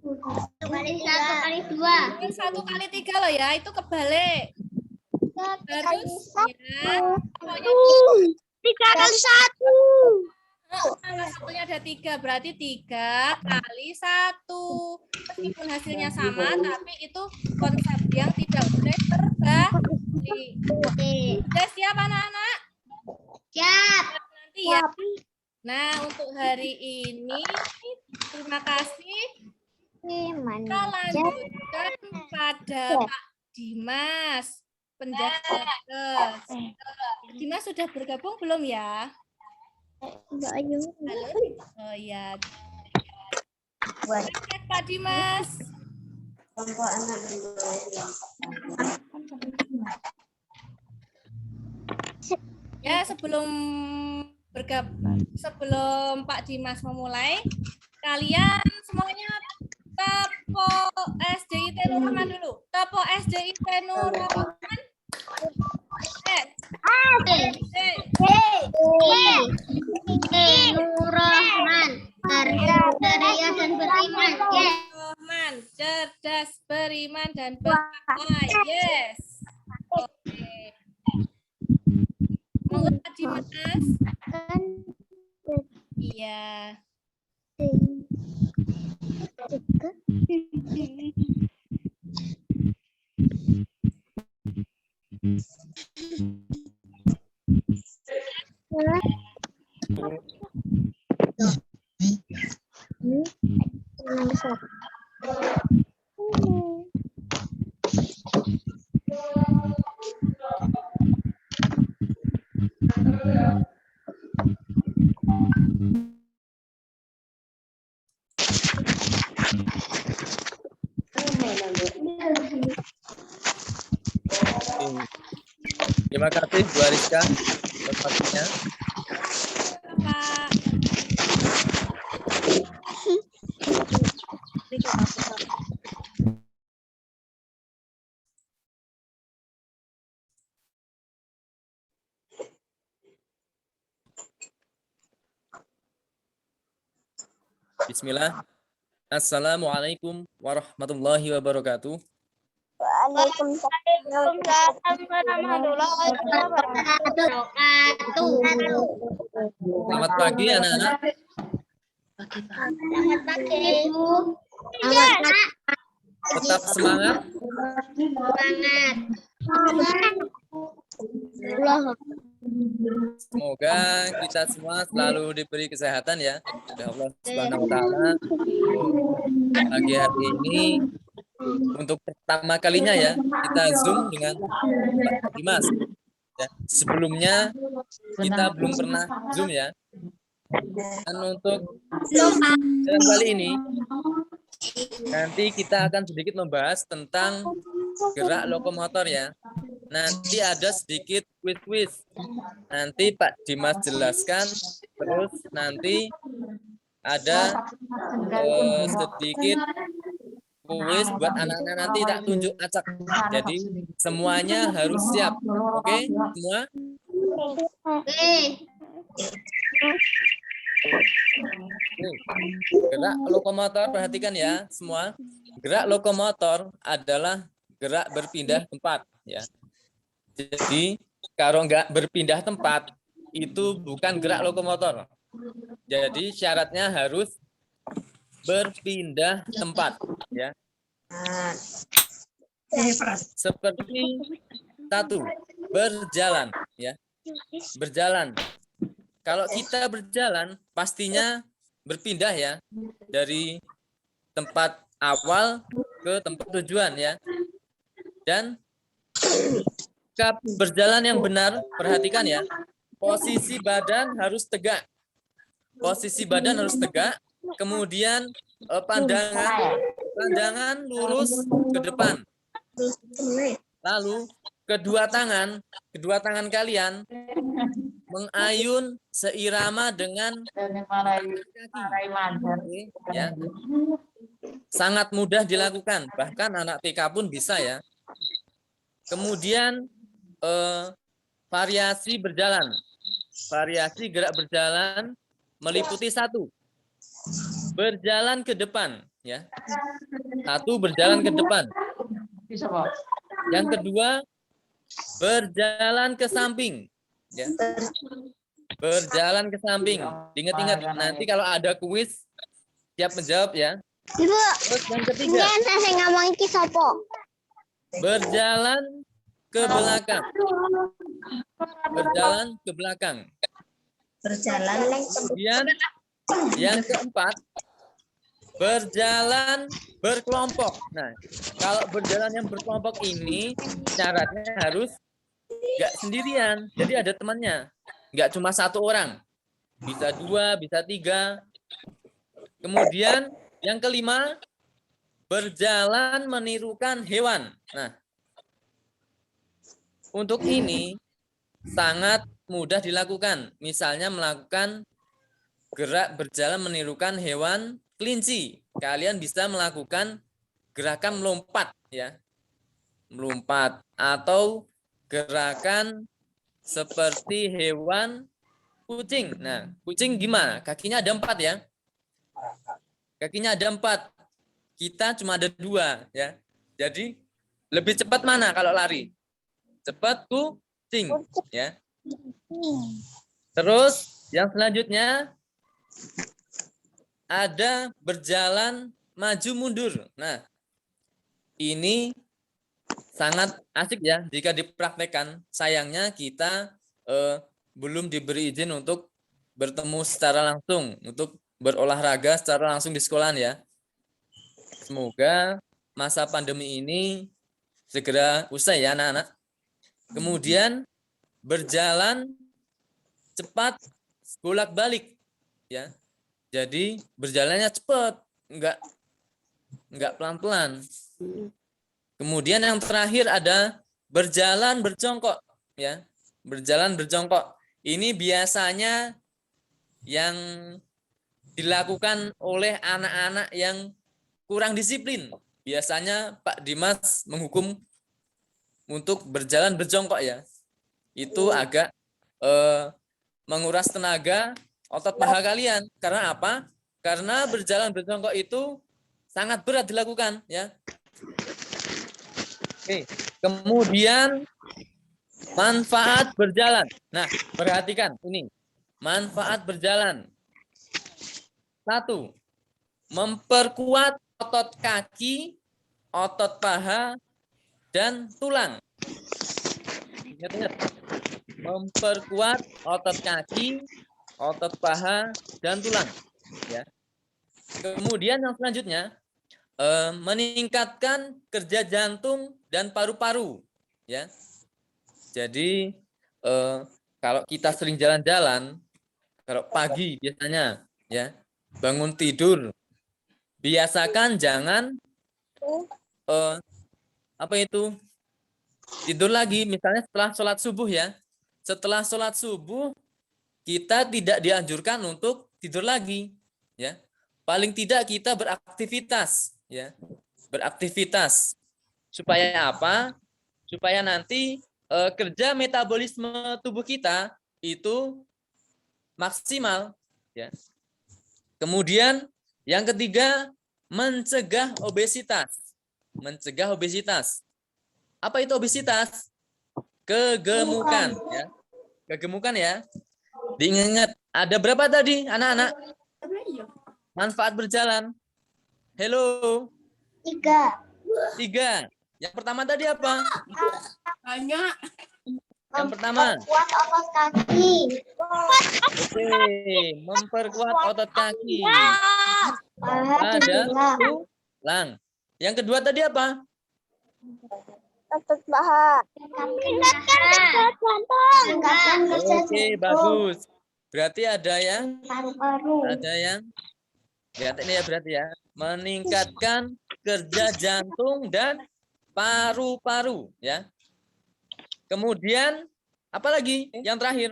1 kali 1 kali 2. 1 kali 3 loh ya, itu kebalik. Harus ya, pokoknya 3 kali 1. Salah satunya ada 3, berarti 3 kali 1. Meskipun hasilnya sama, tapi itu konsep yang tidak boleh terbalik. Sudah siap anak-anak? Siap. Nanti ya. Nah, untuk hari ini, terima kasih. Kita lanjutkan pada Pak Dimas, penjaga. Dimas sudah bergabung belum ya? Halo. Oh ya. Cek Pak Dimas. Ya, sebelum bergabung. Sebelum Pak Dimas memulai, kalian semuanya Tepo SDIT Nur Rahman dulu. Tepo SDIT Nur Rahman. Nurrahman, ceria dan beriman. Rahman, cerdas, beriman dan berakal. Yes. Oke. Monggo Pak Dimas. Iya. Terima kasih Bu Ariska atas waktunya. Pak. Bismillah. Assalamualaikum warahmatullahi wabarakatuh. Waalaikumsalam warahmatullahi wabarakatuh. Selamat pagi anak-anak. Selamat pagi, Bu. Selamat pagi. Tetap semangat. Semoga kita semua selalu diberi kesehatan ya oleh Allah Subhanahu wa taala. Pagi hari ini untuk pertama kalinya ya kita Zoom dengan Pak Dimas. Ya, sebelumnya kita belum pernah Zoom ya. Dan untuk dalam kali ini nanti kita akan sedikit membahas tentang gerak lokomotor ya. Nanti ada sedikit quiz. Nanti Pak Dimas jelaskan, terus nanti ada sedikit kuis buat anak-anak nanti tak tunjuk acak. Jadi semuanya harus siap. Oke, semua? Gerak lokomotor, perhatikan ya semua. Gerak lokomotor adalah gerak berpindah tempat ya. Jadi kalau nggak berpindah tempat itu bukan gerak lokomotor. Jadi syaratnya harus berpindah tempat ya. Seperti satu, berjalan ya. Berjalan. Kalau kita berjalan pastinya berpindah ya dari tempat awal ke tempat tujuan ya. Dan berjalan yang benar, perhatikan ya. Posisi badan harus tegak. Posisi badan harus tegak. Kemudian pandangan lurus ke depan. Lalu kedua tangan kalian mengayun seirama dengan kaki. Ya. Sangat mudah dilakukan, bahkan anak TK pun bisa ya. Kemudian variasi berjalan. Variasi gerak berjalan meliputi satu, berjalan ke depan ya. Satu, berjalan ke depan. Yang kedua, berjalan ke samping ya. Berjalan ke samping. Ingat-ingat nanti kalau ada kuis siap menjawab ya. Ibu, Terus yang ketiga, saya ngomong iki sopo? berjalan ke belakang. Berjalan ke belakang. Kemudian yang keempat, berjalan berkelompok. Nah, kalau berjalan yang berkelompok ini syaratnya harus nggak sendirian. Jadi ada temannya. Nggak cuma satu orang. Bisa dua, bisa tiga. Kemudian yang kelima, berjalan menirukan hewan. Nah, untuk ini sangat mudah dilakukan. Misalnya melakukan gerak berjalan menirukan hewan kelinci. Kalian bisa melakukan gerakan melompat ya. Melompat atau gerakan seperti hewan kucing. Nah, kucing gimana? Kakinya ada 4 ya. Kakinya ada 4. Kita cuma ada 2 ya. Jadi lebih cepat mana kalau lari? Cepat kucing ya. Terus yang selanjutnya ada berjalan maju mundur. Nah, ini sangat asik ya jika dipraktekkan. Sayangnya kita belum diberi izin untuk bertemu secara langsung, untuk berolahraga secara langsung di sekolah ya. Semoga masa pandemi ini segera usai ya anak-anak. Kemudian berjalan cepat bolak-balik ya. Jadi berjalannya cepat, enggak pelan-pelan. Kemudian yang terakhir ada berjalan berjongkok ya. Berjalan berjongkok. Ini biasanya yang dilakukan oleh anak-anak yang kurang disiplin. Biasanya Pak Dimas menghukum untuk berjalan berjongkok ya. Itu agak menguras tenaga otot paha kalian. Karena apa? Karena berjalan berjongkok itu sangat berat dilakukan ya. Oke. Kemudian manfaat berjalan. Nah, perhatikan ini. Manfaat berjalan. 1. Memperkuat otot kaki, otot paha, dan tulang. Ingat-ingat. Memperkuat otot kaki, otot paha, dan tulang. Ya. Kemudian yang selanjutnya, meningkatkan kerja jantung dan paru-paru. Ya. Jadi kalau kita sering jalan-jalan, kalau pagi biasanya, ya bangun tidur, biasakan jangan tidur lagi. Misalnya setelah sholat subuh ya, setelah sholat subuh kita tidak dianjurkan untuk tidur lagi, ya. Paling tidak kita beraktivitas, ya, beraktivitas supaya apa? Supaya nanti kerja metabolisme tubuh kita itu maksimal ya. Kemudian yang ketiga, mencegah obesitas. Mencegah obesitas. Apa itu obesitas? Kegemukan ya. Kegemukan ya. Diingat, ada berapa tadi anak-anak? Manfaat berjalan. Hello. 3. Yang pertama tadi apa? Banyak. Yang pertama. Memperkuat otot kaki. Oke, memperkuat otot kaki. Paha dan Ada tulang. tulang. Yang kedua tadi apa? Otot paha. Meningkatkan kerja Oke, jantung. bagus. Berarti ada yang Paru-paru. lihat ini ya, berarti ya, meningkatkan kerja jantung dan paru-paru ya. Kemudian apa lagi? Yang terakhir,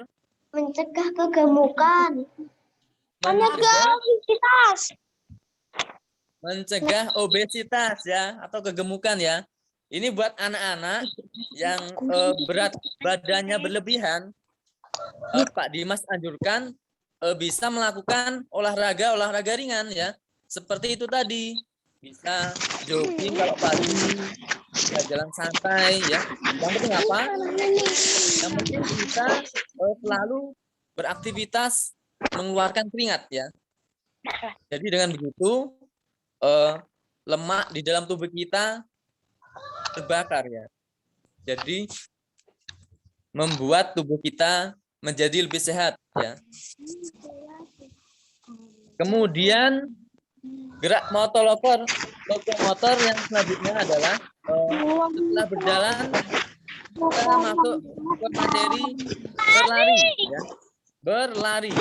Mencegah kegemukan. mencegah obesitas ya, atau kegemukan ya. Ini buat anak-anak yang berat badannya berlebihan, Pak Dimas anjurkan bisa melakukan olahraga ringan ya. Seperti itu tadi. Bisa jogging kalau pagi, bisa jalan santai ya. Yang penting apa? Yang penting kita selalu beraktivitas mengeluarkan keringat ya. Jadi dengan begitu lemak di dalam tubuh kita terbakar ya. Jadi membuat tubuh kita menjadi lebih sehat ya. Kemudian gerak lokomotor yang selanjutnya adalah setelah berjalan kita masuk ke materi berlari ya. Berlari.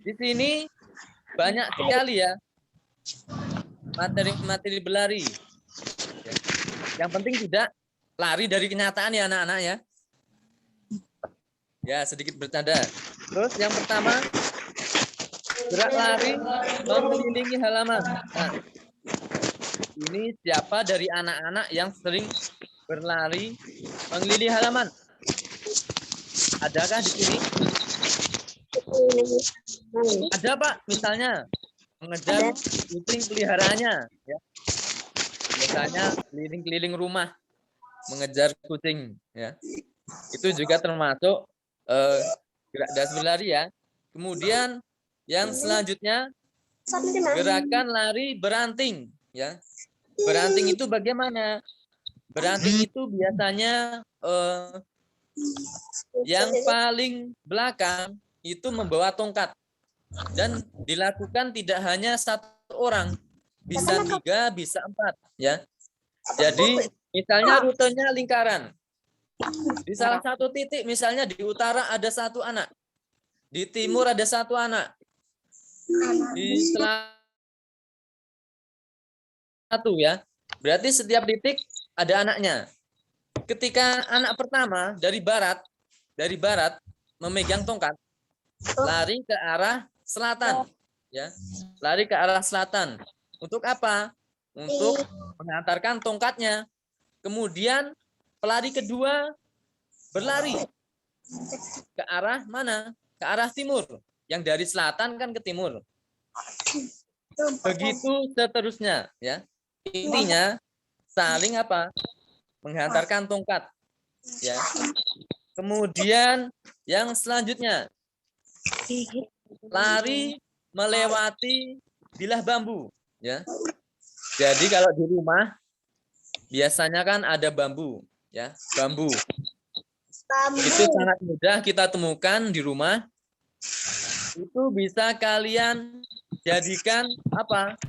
Di sini banyak sekali ya materi berlari. Yang penting tidak lari dari kenyataan ya anak-anak ya. Ya, sedikit bercanda. Terus yang pertama, gerak lari mengelilingi halaman. Nah, ini siapa dari anak-anak yang sering berlari mengelilingi halaman? Adakah di sini? Ada, Pak, misalnya mengejar kucing peliharaannya, ya. Biasanya keliling-keliling rumah mengejar kucing, ya. Itu juga termasuk gerak das berlari, ya. Kemudian yang selanjutnya gerakan lari beranting, ya. Beranting itu bagaimana? Beranting itu biasanya yang paling belakang itu membawa tongkat dan dilakukan tidak hanya satu orang, bisa 3, bisa 4, ya. Jadi misalnya rutenya lingkaran. Di salah satu titik, misalnya di utara ada 1 anak, di timur ada 1 anak, di selatan 1, ya. Berarti setiap titik ada anaknya. Ketika anak pertama dari barat memegang tongkat, lari ke arah selatan, ya. Lari ke arah selatan. Untuk apa? Untuk mengantarkan tongkatnya. Kemudian pelari kedua berlari ke arah mana? Ke arah timur. Yang dari selatan kan ke timur. Begitu seterusnya, ya. Intinya saling apa? Menghantarkan tongkat, ya. Kemudian yang selanjutnya, lari melewati bilah bambu, ya. Jadi kalau di rumah biasanya kan ada bambu, ya, bambu. Itu sangat mudah kita temukan di rumah. Itu bisa kalian jadikan apa?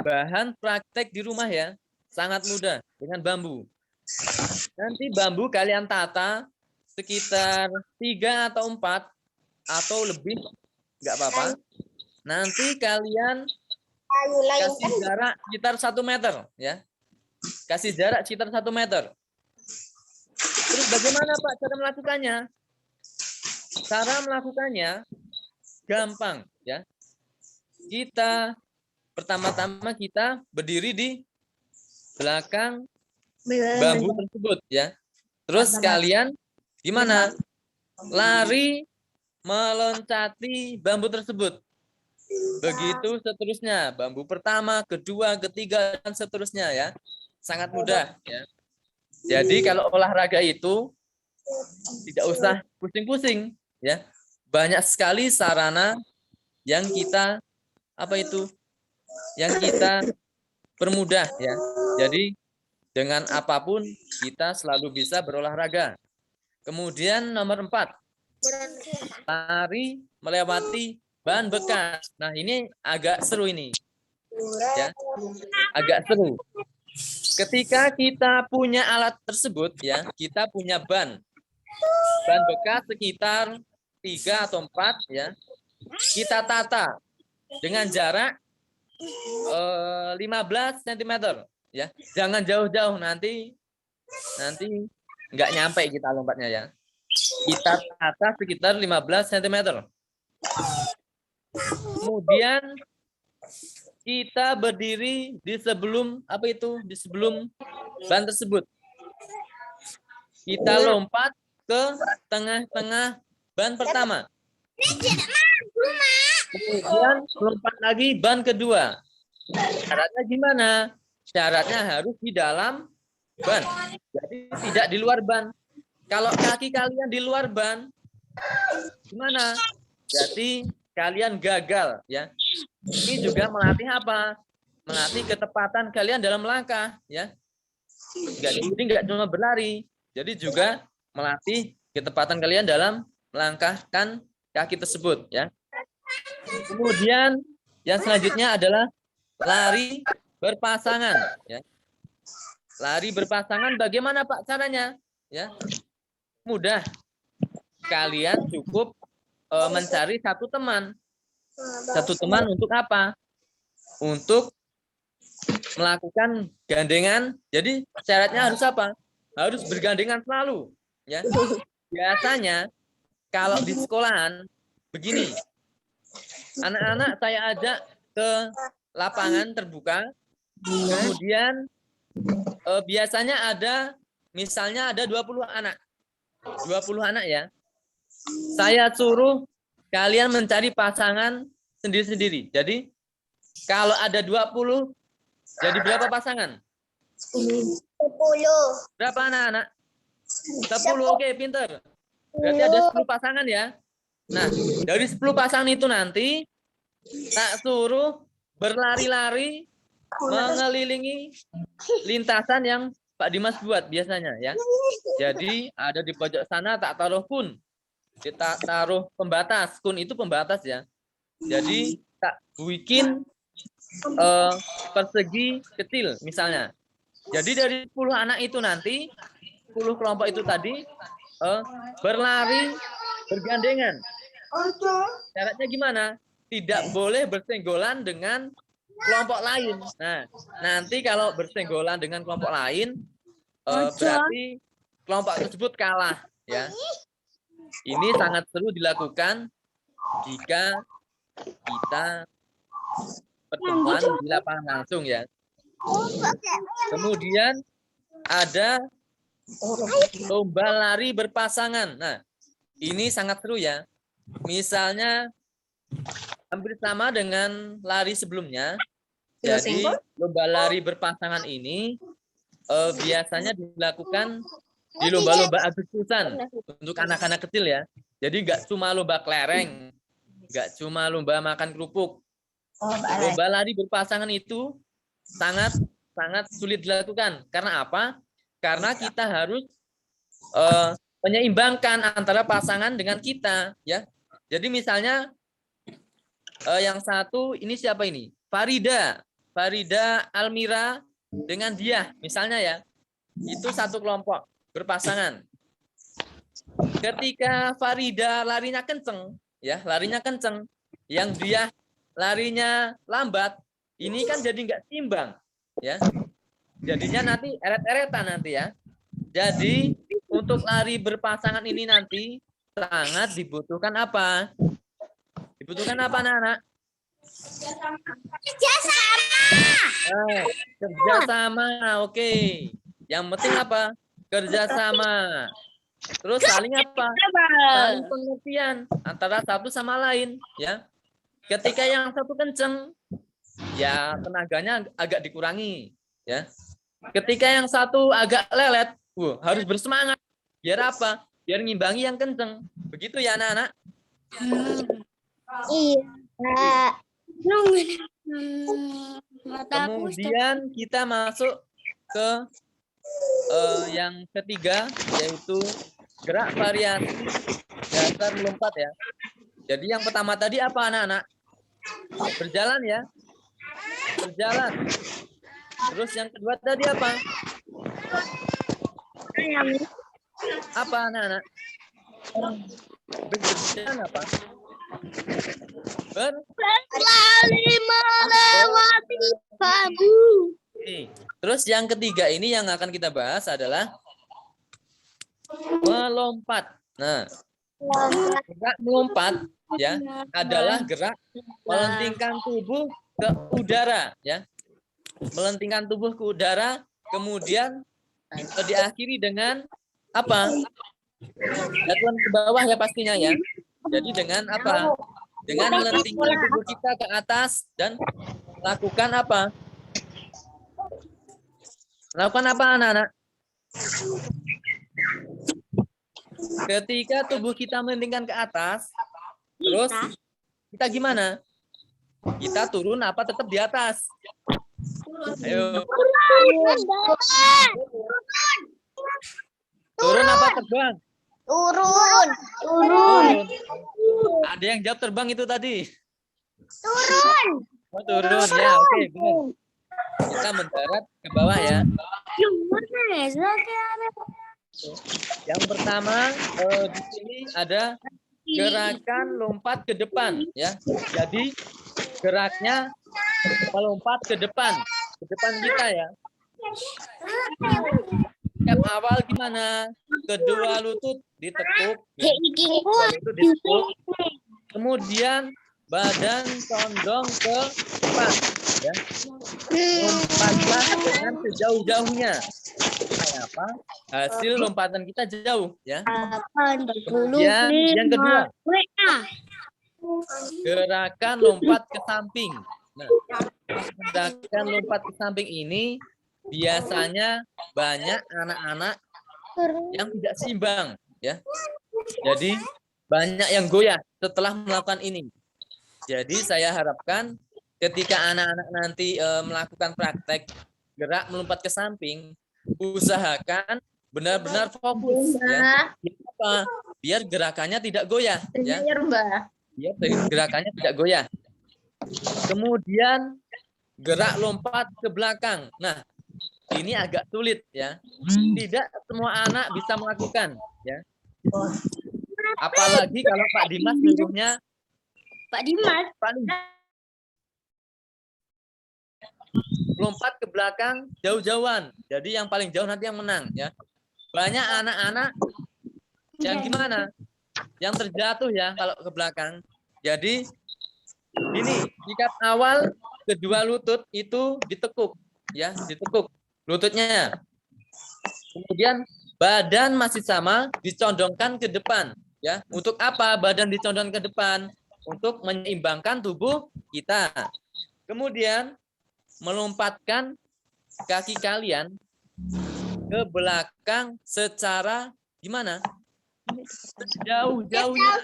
Bahan praktek di rumah, ya. Sangat mudah dengan bambu. Nanti bambu kalian tata sekitar 3 atau 4 atau lebih, nggak apa-apa. Nanti kalian kasih jarak sekitar 1 meter, ya. Kasih jarak sekitar 1 meter. Terus bagaimana, Pak, cara melakukannya? Cara melakukannya gampang, ya. Kita pertama-tama kita berdiri di belakang bambu tersebut, ya. Terus kalian gimana? Lari meloncati bambu tersebut. Begitu seterusnya, bambu pertama, kedua, ketiga, dan seterusnya, ya. Sangat mudah, ya. Jadi kalau olahraga itu tidak usah pusing-pusing, ya. Banyak sekali sarana yang kita yang kita permudah, ya. Jadi dengan apapun kita selalu bisa berolahraga. Kemudian nomor 4, lari melewati ban bekas. Nah, ini agak seru ini, ya. Agak seru. Ketika kita punya alat tersebut, ya, kita punya ban bekas sekitar 3 atau 4, ya. Kita tata dengan jarak 15 cm, ya. Jangan jauh-jauh, nanti nggak nyampe kita lompatnya, ya. Kita tata sekitar 15 cm. Kemudian kita berdiri di sebelum di sebelum ban tersebut. Kita lompat ke tengah-tengah ban pertama. Kemudian lompat lagi ban kedua. Syaratnya gimana? Syaratnya harus di dalam ban. Jadi tidak di luar ban. Kalau kaki kalian di luar ban, gimana? Jadi kalian gagal, ya. Ini juga melatih apa? Melatih ketepatan kalian dalam langkah, ya. Jadi nggak cuma berlari, jadi juga melatih ketepatan kalian dalam melangkahkan kaki tersebut, ya. Kemudian yang selanjutnya adalah lari berpasangan, ya. Lari berpasangan bagaimana, Pak, caranya? Ya, mudah. Kalian cukup mencari satu teman. Satu teman untuk apa? Untuk melakukan gandengan. Jadi syaratnya harus apa? harus bergandengan selalu, ya. Biasanya kalau di sekolahan begini, anak-anak saya ajak ke lapangan terbuka, kemudian biasanya ada, misalnya ada 20 anak. 20 anak ya. Saya suruh kalian mencari pasangan sendiri-sendiri. Jadi kalau ada 20, jadi berapa pasangan? 10. Berapa anak-anak? 10, oke, pinter. Berarti ada 10 pasangan ya. Nah, dari 10 pasangan itu nanti tak suruh berlari-lari mengelilingi lintasan yang Pak Dimas buat biasanya ya. Jadi ada di pojok sana tak taruh kun. Kita taruh pembatas. Kun itu pembatas ya. Jadi tak bikin persegi kecil misalnya. Jadi dari 10 anak itu nanti 10 kelompok itu tadi berlari bergandengan. Syaratnya gimana? Tidak boleh bersenggolan dengan kelompok lain. Nah, nanti kalau bersenggolan dengan kelompok lain, berarti kelompok tersebut kalah. Ya, ini sangat seru dilakukan jika kita pertemuan di lapangan langsung ya. Kemudian ada lomba lari berpasangan. Nah, ini sangat seru ya. Misalnya hampir sama dengan lari sebelumnya. Jadi lomba lari berpasangan ini biasanya dilakukan di lomba-lomba Agustusan untuk anak-anak kecil ya. Jadi nggak cuma lomba kelereng, nggak cuma lomba makan kerupuk. Lomba lari berpasangan itu sangat sulit dilakukan. Karena apa? Karena kita harus menyeimbangkan antara pasangan dengan kita ya. Jadi misalnya yang satu ini siapa ini? Farida Almira dengan dia misalnya ya. Itu satu kelompok berpasangan. Ketika Farida larinya kenceng ya, yang dia larinya lambat, ini kan jadi nggak seimbang ya. Jadinya nanti eret-eretan nanti ya. Jadi untuk lari berpasangan ini nanti sangat dibutuhkan apa? Dibutuhkan apa anak-anak? Kerjasama, oke. Yang penting apa? Kerjasama. Terus saling apa? Saling pengertian antara satu sama lain, ya. Ketika yang satu kenceng, ya tenaganya agak dikurangi, ya. Ketika yang satu agak lelet, harus bersemangat. Biar apa? Biar ngimbangi yang kenceng. Begitu ya anak-anak? Iya. Kemudian kita masuk ke yang ketiga, yaitu gerak variasi dasar melompat ya. Jadi yang pertama tadi apa anak-anak? Berjalan ya. Berjalan. Terus yang kedua tadi apa? Apa anak-anak? Berjalan apa? Berlari melewati bambu. Terus yang ketiga ini yang akan kita bahas adalah melompat. Nah, gerak melompat ya adalah gerak melentingkan tubuh ke udara ya. Melentingkan tubuh ke udara, kemudian diakhiri dengan apa? Jatuhan ke bawah ya pastinya ya. Jadi dengan apa? Dengan melentingkan tubuh kita ke atas dan lakukan apa? Lakukan apa anak-anak? Ketika tubuh kita melentingkan ke atas, terus kita gimana? Kita turun apa tetap di atas? Ayo. Turun apa terbang? Turun. Ada yang jawab terbang itu tadi. Turun. Oh, turun ya, oke. Benar. Kita mendarat ke bawah ya. Yang pertama di sini ada gerakan lompat ke depan ya. Jadi geraknya melompat ke depan kita ya. sikap awal gimana? Kedua lutut ditekuk. Kedua lutut ditekuk. Kemudian badan condong ke depan. Ya. Lompatlah dengan sejauh-jauhnya. Supaya apa? Hasil lompatan kita jauh. Ya. Kemudian yang kedua. Gerakan lompat ke samping. Nah, gerakan lompat ke samping ini biasanya banyak anak-anak yang tidak seimbang, ya. Jadi banyak yang goyah setelah melakukan ini. Jadi saya harapkan ketika anak-anak nanti melakukan praktek gerak melompat ke samping, usahakan benar-benar fokus, ya. Kenapa? Biar gerakannya tidak goyah, ya. Biar gerakannya tidak goyah. Kemudian gerak lompat ke belakang. Nah, ini agak sulit, ya. Tidak semua anak bisa melakukan, ya. Apalagi kalau Pak Dimas nyuruhnya paling lompat ke belakang jauh-jauhan. Jadi yang paling jauh nanti yang menang, ya. Banyak anak-anak yang gimana? Yang terjatuh, ya, kalau ke belakang. Jadi ini sikap awal kedua lutut itu ditekuk, ya, ditekuk lututnya. Kemudian badan masih sama, dicondongkan ke depan, ya. Untuk apa badan dicondongkan ke depan? Untuk menyeimbangkan tubuh kita. Kemudian melompatkan kaki kalian ke belakang secara gimana? Sejauh-jauhnya.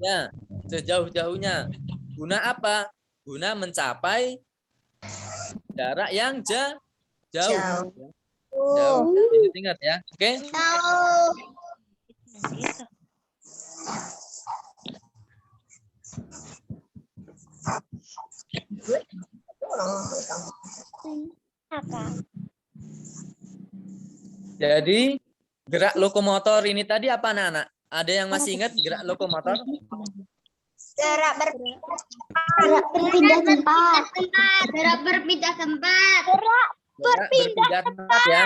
Ya, sejauh-jauhnya. Guna apa? Guna mencapai jarak yang jauh. Jauh. Ingat ya. Oke? Jadi gerak lokomotor ini tadi apa anak-anak? Ada yang masih ingat gerak lokomotor? Gerak berpindah tempat. Gerak berpindah tempat. Gerak berpindah tempat, ya.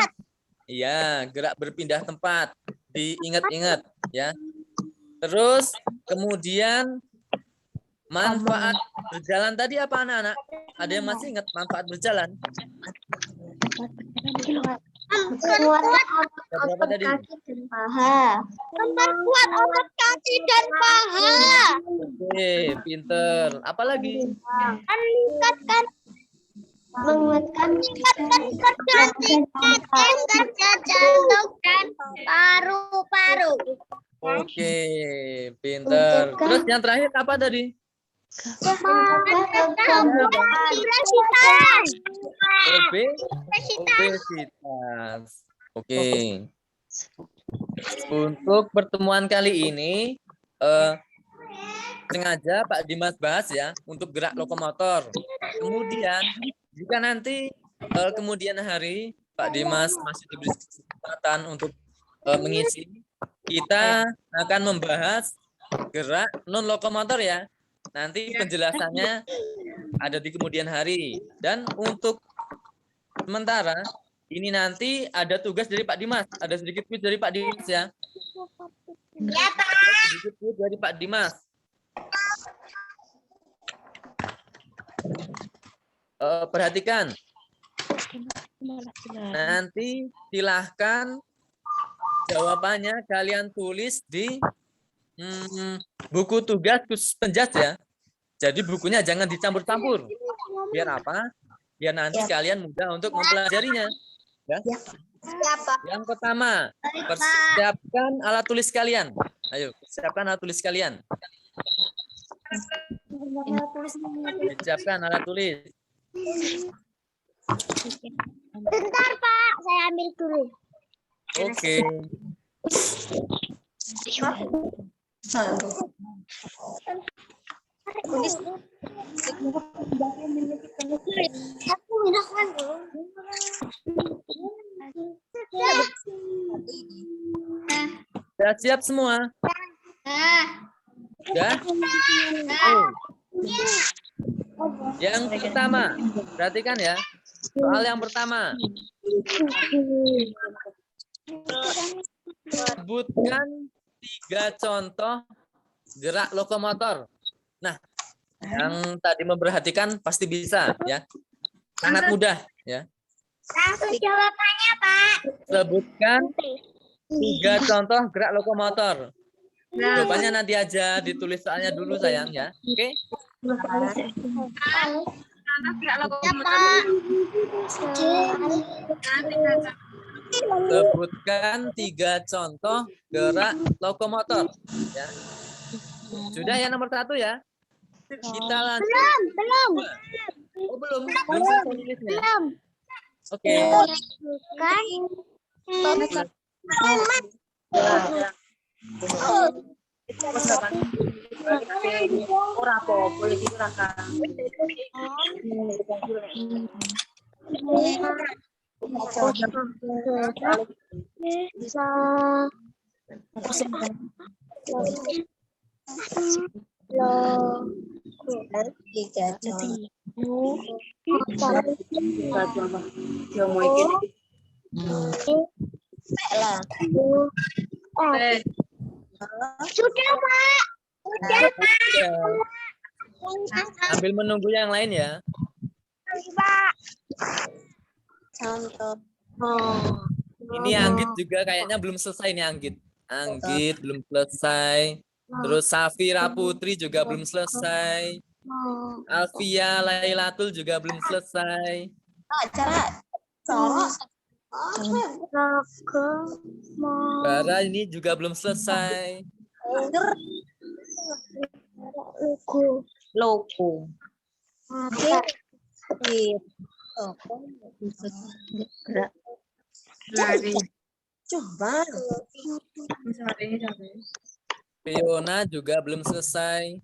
Iya, gerak berpindah tempat. Diingat-ingat, ya. Terus kemudian manfaat berjalan tadi apa anak-anak? Ada yang masih ingat manfaat berjalan? Berapa tadi? Memperkuat otot kaki dan paha. Oke, pinter. Apa lagi? Menguatkan kerja jantung dan paru-paru. Oke, pinter. Terus yang terakhir apa tadi? Obesitas. Oke. Untuk pertemuan kali ini sengaja Pak Dimas bahas, ya, untuk gerak lokomotor. Kemudian jika nanti kemudian hari Pak Dimas masih diberi kesempatan untuk mengisi, kita akan membahas gerak non lokomotor, ya. Nanti penjelasannya ada di kemudian hari. Dan untuk sementara ini nanti ada tugas dari Pak Dimas, ada sedikit quiz dari Pak Dimas, ya. Ya, Pak. Ada sedikit quiz dari Pak Dimas. Perhatikan. Nanti silahkan jawabannya kalian tulis di buku tugas khusus penjas, ya. Jadi bukunya jangan dicampur-campur. Biar apa? Biar nanti kalian mudah untuk mempelajarinya. Ya. Yang pertama, persiapkan alat tulis kalian. Ayo, persiapkan alat tulis kalian. Siapkan alat tulis. Bentar, Pak. Saya ambil dulu. Oke. Aku minum dulu. Sudah siap semua? Sudah? Yang pertama, perhatikan, ya. Soal yang pertama. Sebutkan 3 contoh gerak lokomotor. Nah, yang tadi memperhatikan pasti bisa ya. Sangat mudah ya. Langsung jawabannya, Pak. Sebutkan 3 contoh gerak lokomotor. Jawabannya nanti aja, ditulis soalnya dulu sayang ya. Oke? Sebutkan 3 contoh gerak lokomotor. Ya. Sudah ya nomor 1 ya. Kita lanjut. Belum. Oh, belum selesai nulisnya. Oke. Sudah, Pak. Sambil menunggu yang lain ya. Ini Anggit juga kayaknya belum selesai nih Anggit. Anggit belum selesai. Terus Safira Putri juga belum selesai. Alfia Lailatul juga belum selesai. Bara ini juga belum selesai. Logo. Gerak. Coba. Fiona juga belum selesai.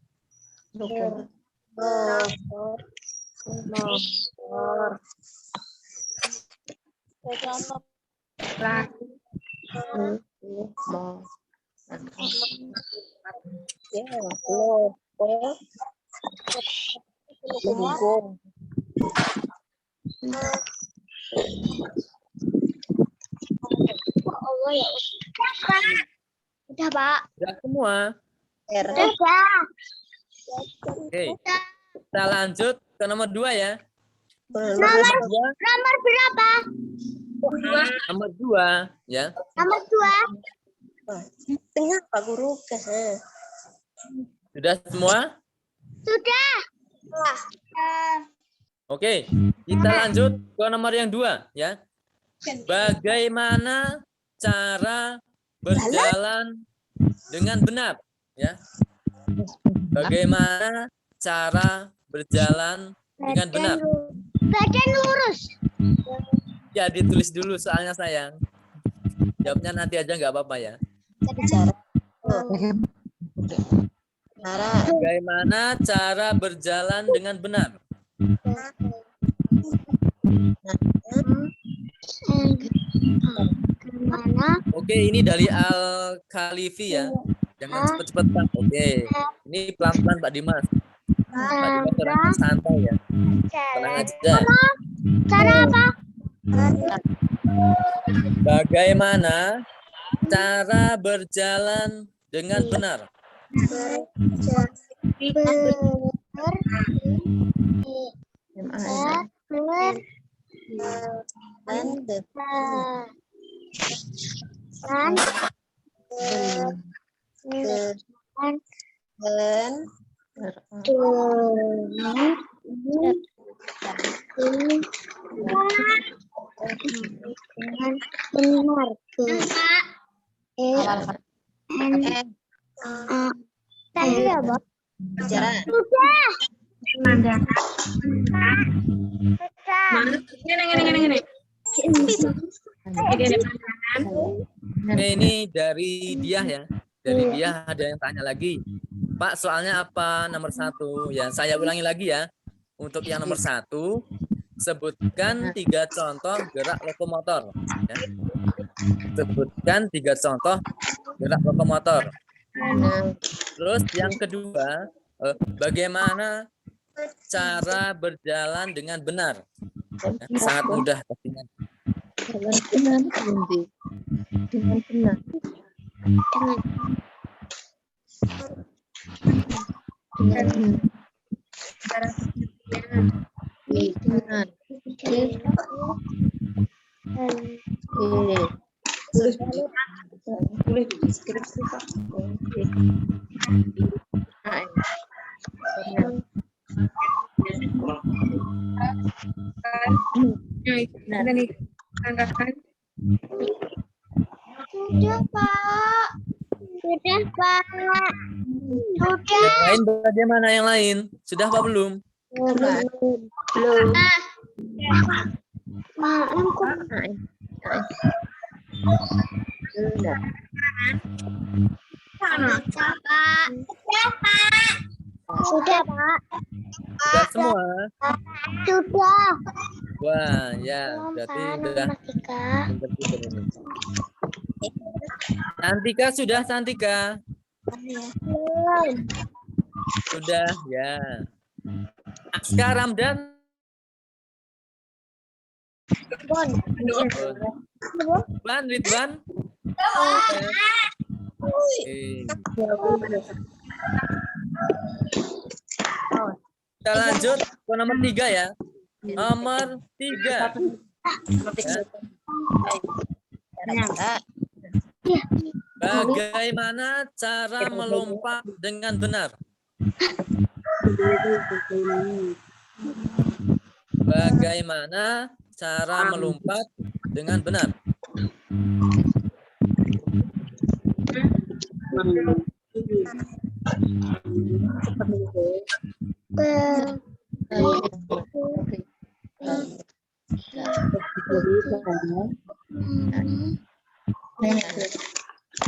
Udah, Pak. Sudah semua. Udah. Oke. Kita lanjut ke nomor 2 ya. Nomor berapa? Nomor 2 ya. Nomor 2. Tengah Pak Guru. Sudah semua? Sudah. Oke, kita lanjut ke nomor yang 2 ya. Bagaimana cara berjalan dengan benar ya? Bagaimana cara berjalan dengan benar? Badan lurus. Ya, ditulis dulu soalnya sayang. Jawabnya nanti aja nggak apa-apa ya. Bagaimana cara berjalan dengan benar? Oke, ini dari Al-Khalifi ya. Jangan cepet-cepet Pak. Oke, ini pelan-pelan Pak Dimas. Pak Dimas orangnya santai ya. Tenang aja. Cara apa? Bagaimana cara berjalan dengan benar? Ini dari dia ya. Dari dia ada yang tanya lagi. Pak, soalnya apa nomor 1? Ya, saya ulangi lagi ya. Untuk yang nomor 1, sebutkan 3 contoh gerak lokomotor. Ya. Sebutkan 3 contoh gerak lokomotor. Terus yang kedua, bagaimana cara berjalan dengan benar? Ya, sangat mudah pastinya. Dengan benar nanti. Dengan benar. Dengan benar. Dengan. Boleh di deskripsi Pak. Sudah, Pak. Sudah, Pak. Sudah. Yang lain bagaimana yang lain? Sudah apa belum? Belum. Malam kok. Sudah. Sudah, Pak. Sudah, Pak. Sudah, Pak. Sudah semua? Sudah. Wah, ya, berarti sudah. Santika sudah, Santika? Belum. Sudah, ya. Sekarang dan Ridwan. Kita lanjut ke nomor 3 ya. Nomor 3. Bagaimana cara melompat dengan benar? Bagaimana cara melompat dengan benar?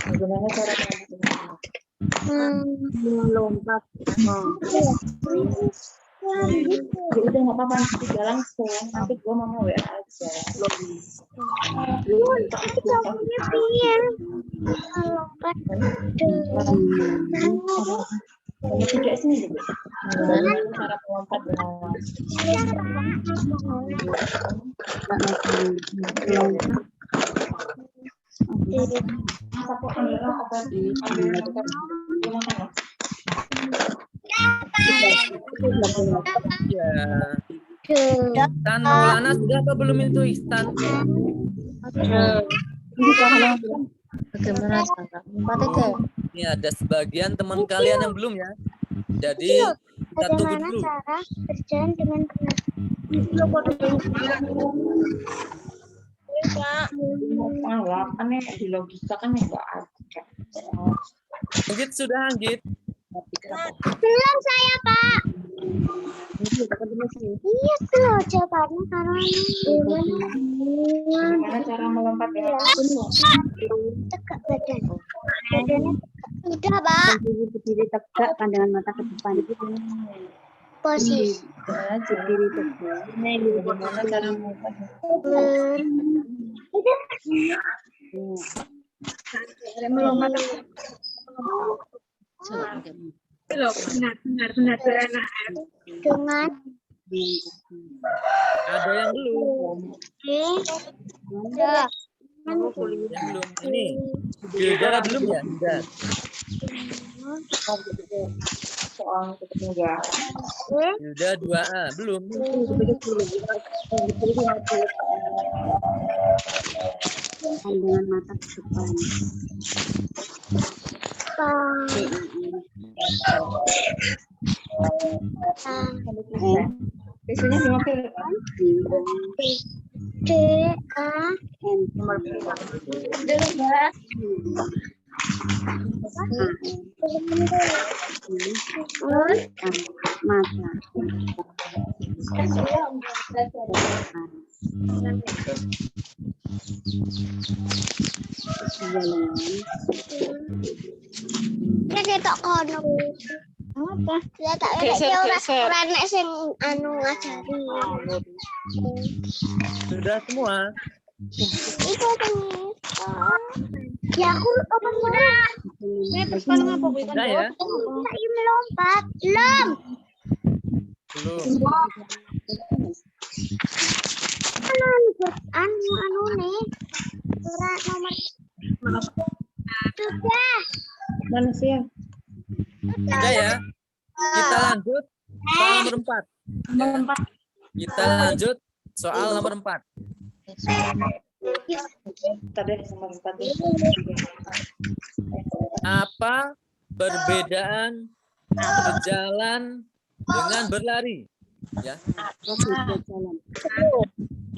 Bagaimana cara melompat? Jadi udah nggak apa-apa, tidak langsung. Nanti gua mau WA aja. Kamu tidak sini juga. Bagaimana cara melompat dengan Ya. Ihsan Maulana sudah apa belum itu Ihsan? bagaimana cara melompat? Ini ada sebagian teman kalian yang belum ya. Jadi kita tunggu Bagaimana dulu. cara berjalan dengan benar? Aneh di logika kan enggak ada. Anggit sudah Anggit. Belum saya, Pak. Iya, tuh jawabannya Bagaimana cara melompat dengan tegak badan. Badannya sudah, Pak. berdiri tegak, pandangan mata ke depan. Posisi. Berdiri tegak. Bagaimana cara melompat? Melompat. Benar Dengan Ada yang belum? sudah. Yang belum. Ini Hilda belum ya? Hilda. Soal ketinggalan. Hilda 2A belum. Pandangan mata ke depan. Biasanya di mobil kan? D A N nomor berapa? Mata. ya ketok kono. Apa? Ya tak ora nek sing anu ngajari. Sudah semua? Iku sing ya aku apa udah. Terus kan ngapa kuwi Sudah ya? Saya melompat. Belum. Belum. anu nih. Surat nomor sudah. Mana sih ya? Sudah ya. Kita lanjut soal nomor 4. Kita lanjut soal nomor 4. Tadi nomor 4 deh. Apa perbedaan berjalan dengan berlari? Ya.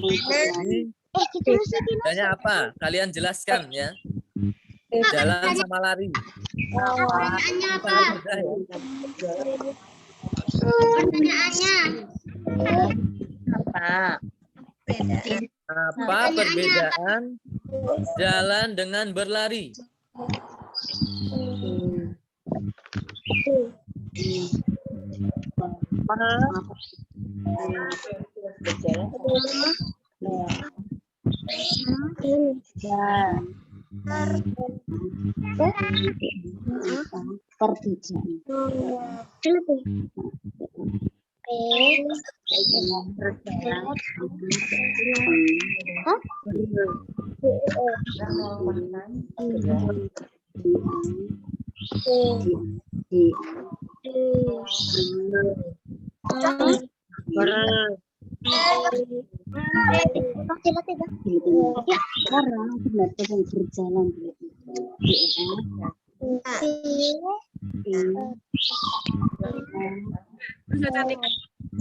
Ini bedanya apa? Kalian jelaskan ya. Jalan sama lari. Pertanyaannya apa? Mudah ya. Pertanyaannya. Apa perbedaan jalan dengan berlari?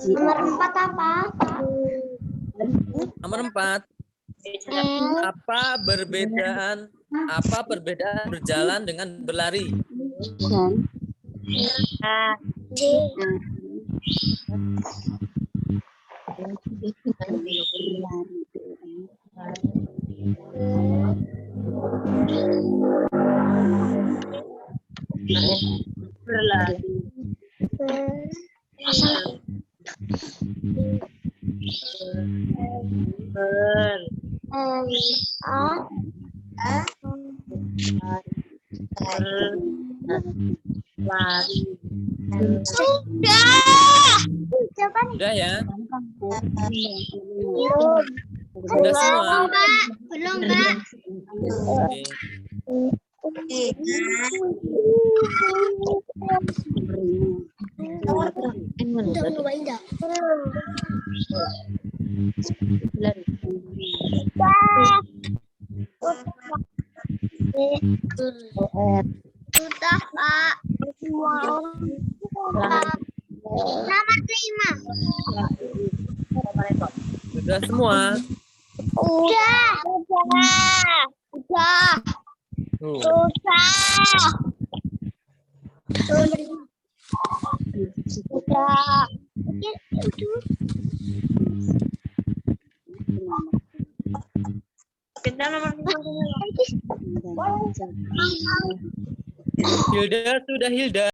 Nomor 4 apa? Nomor 4. Apa perbedaan berjalan dengan berlari? Sudah ya? Sudah semua? Belum, Pak. Oke. Sudah, Pak. Nomor 5. Sudah semua? Udah. Tuh. Hilda sudah Hilda.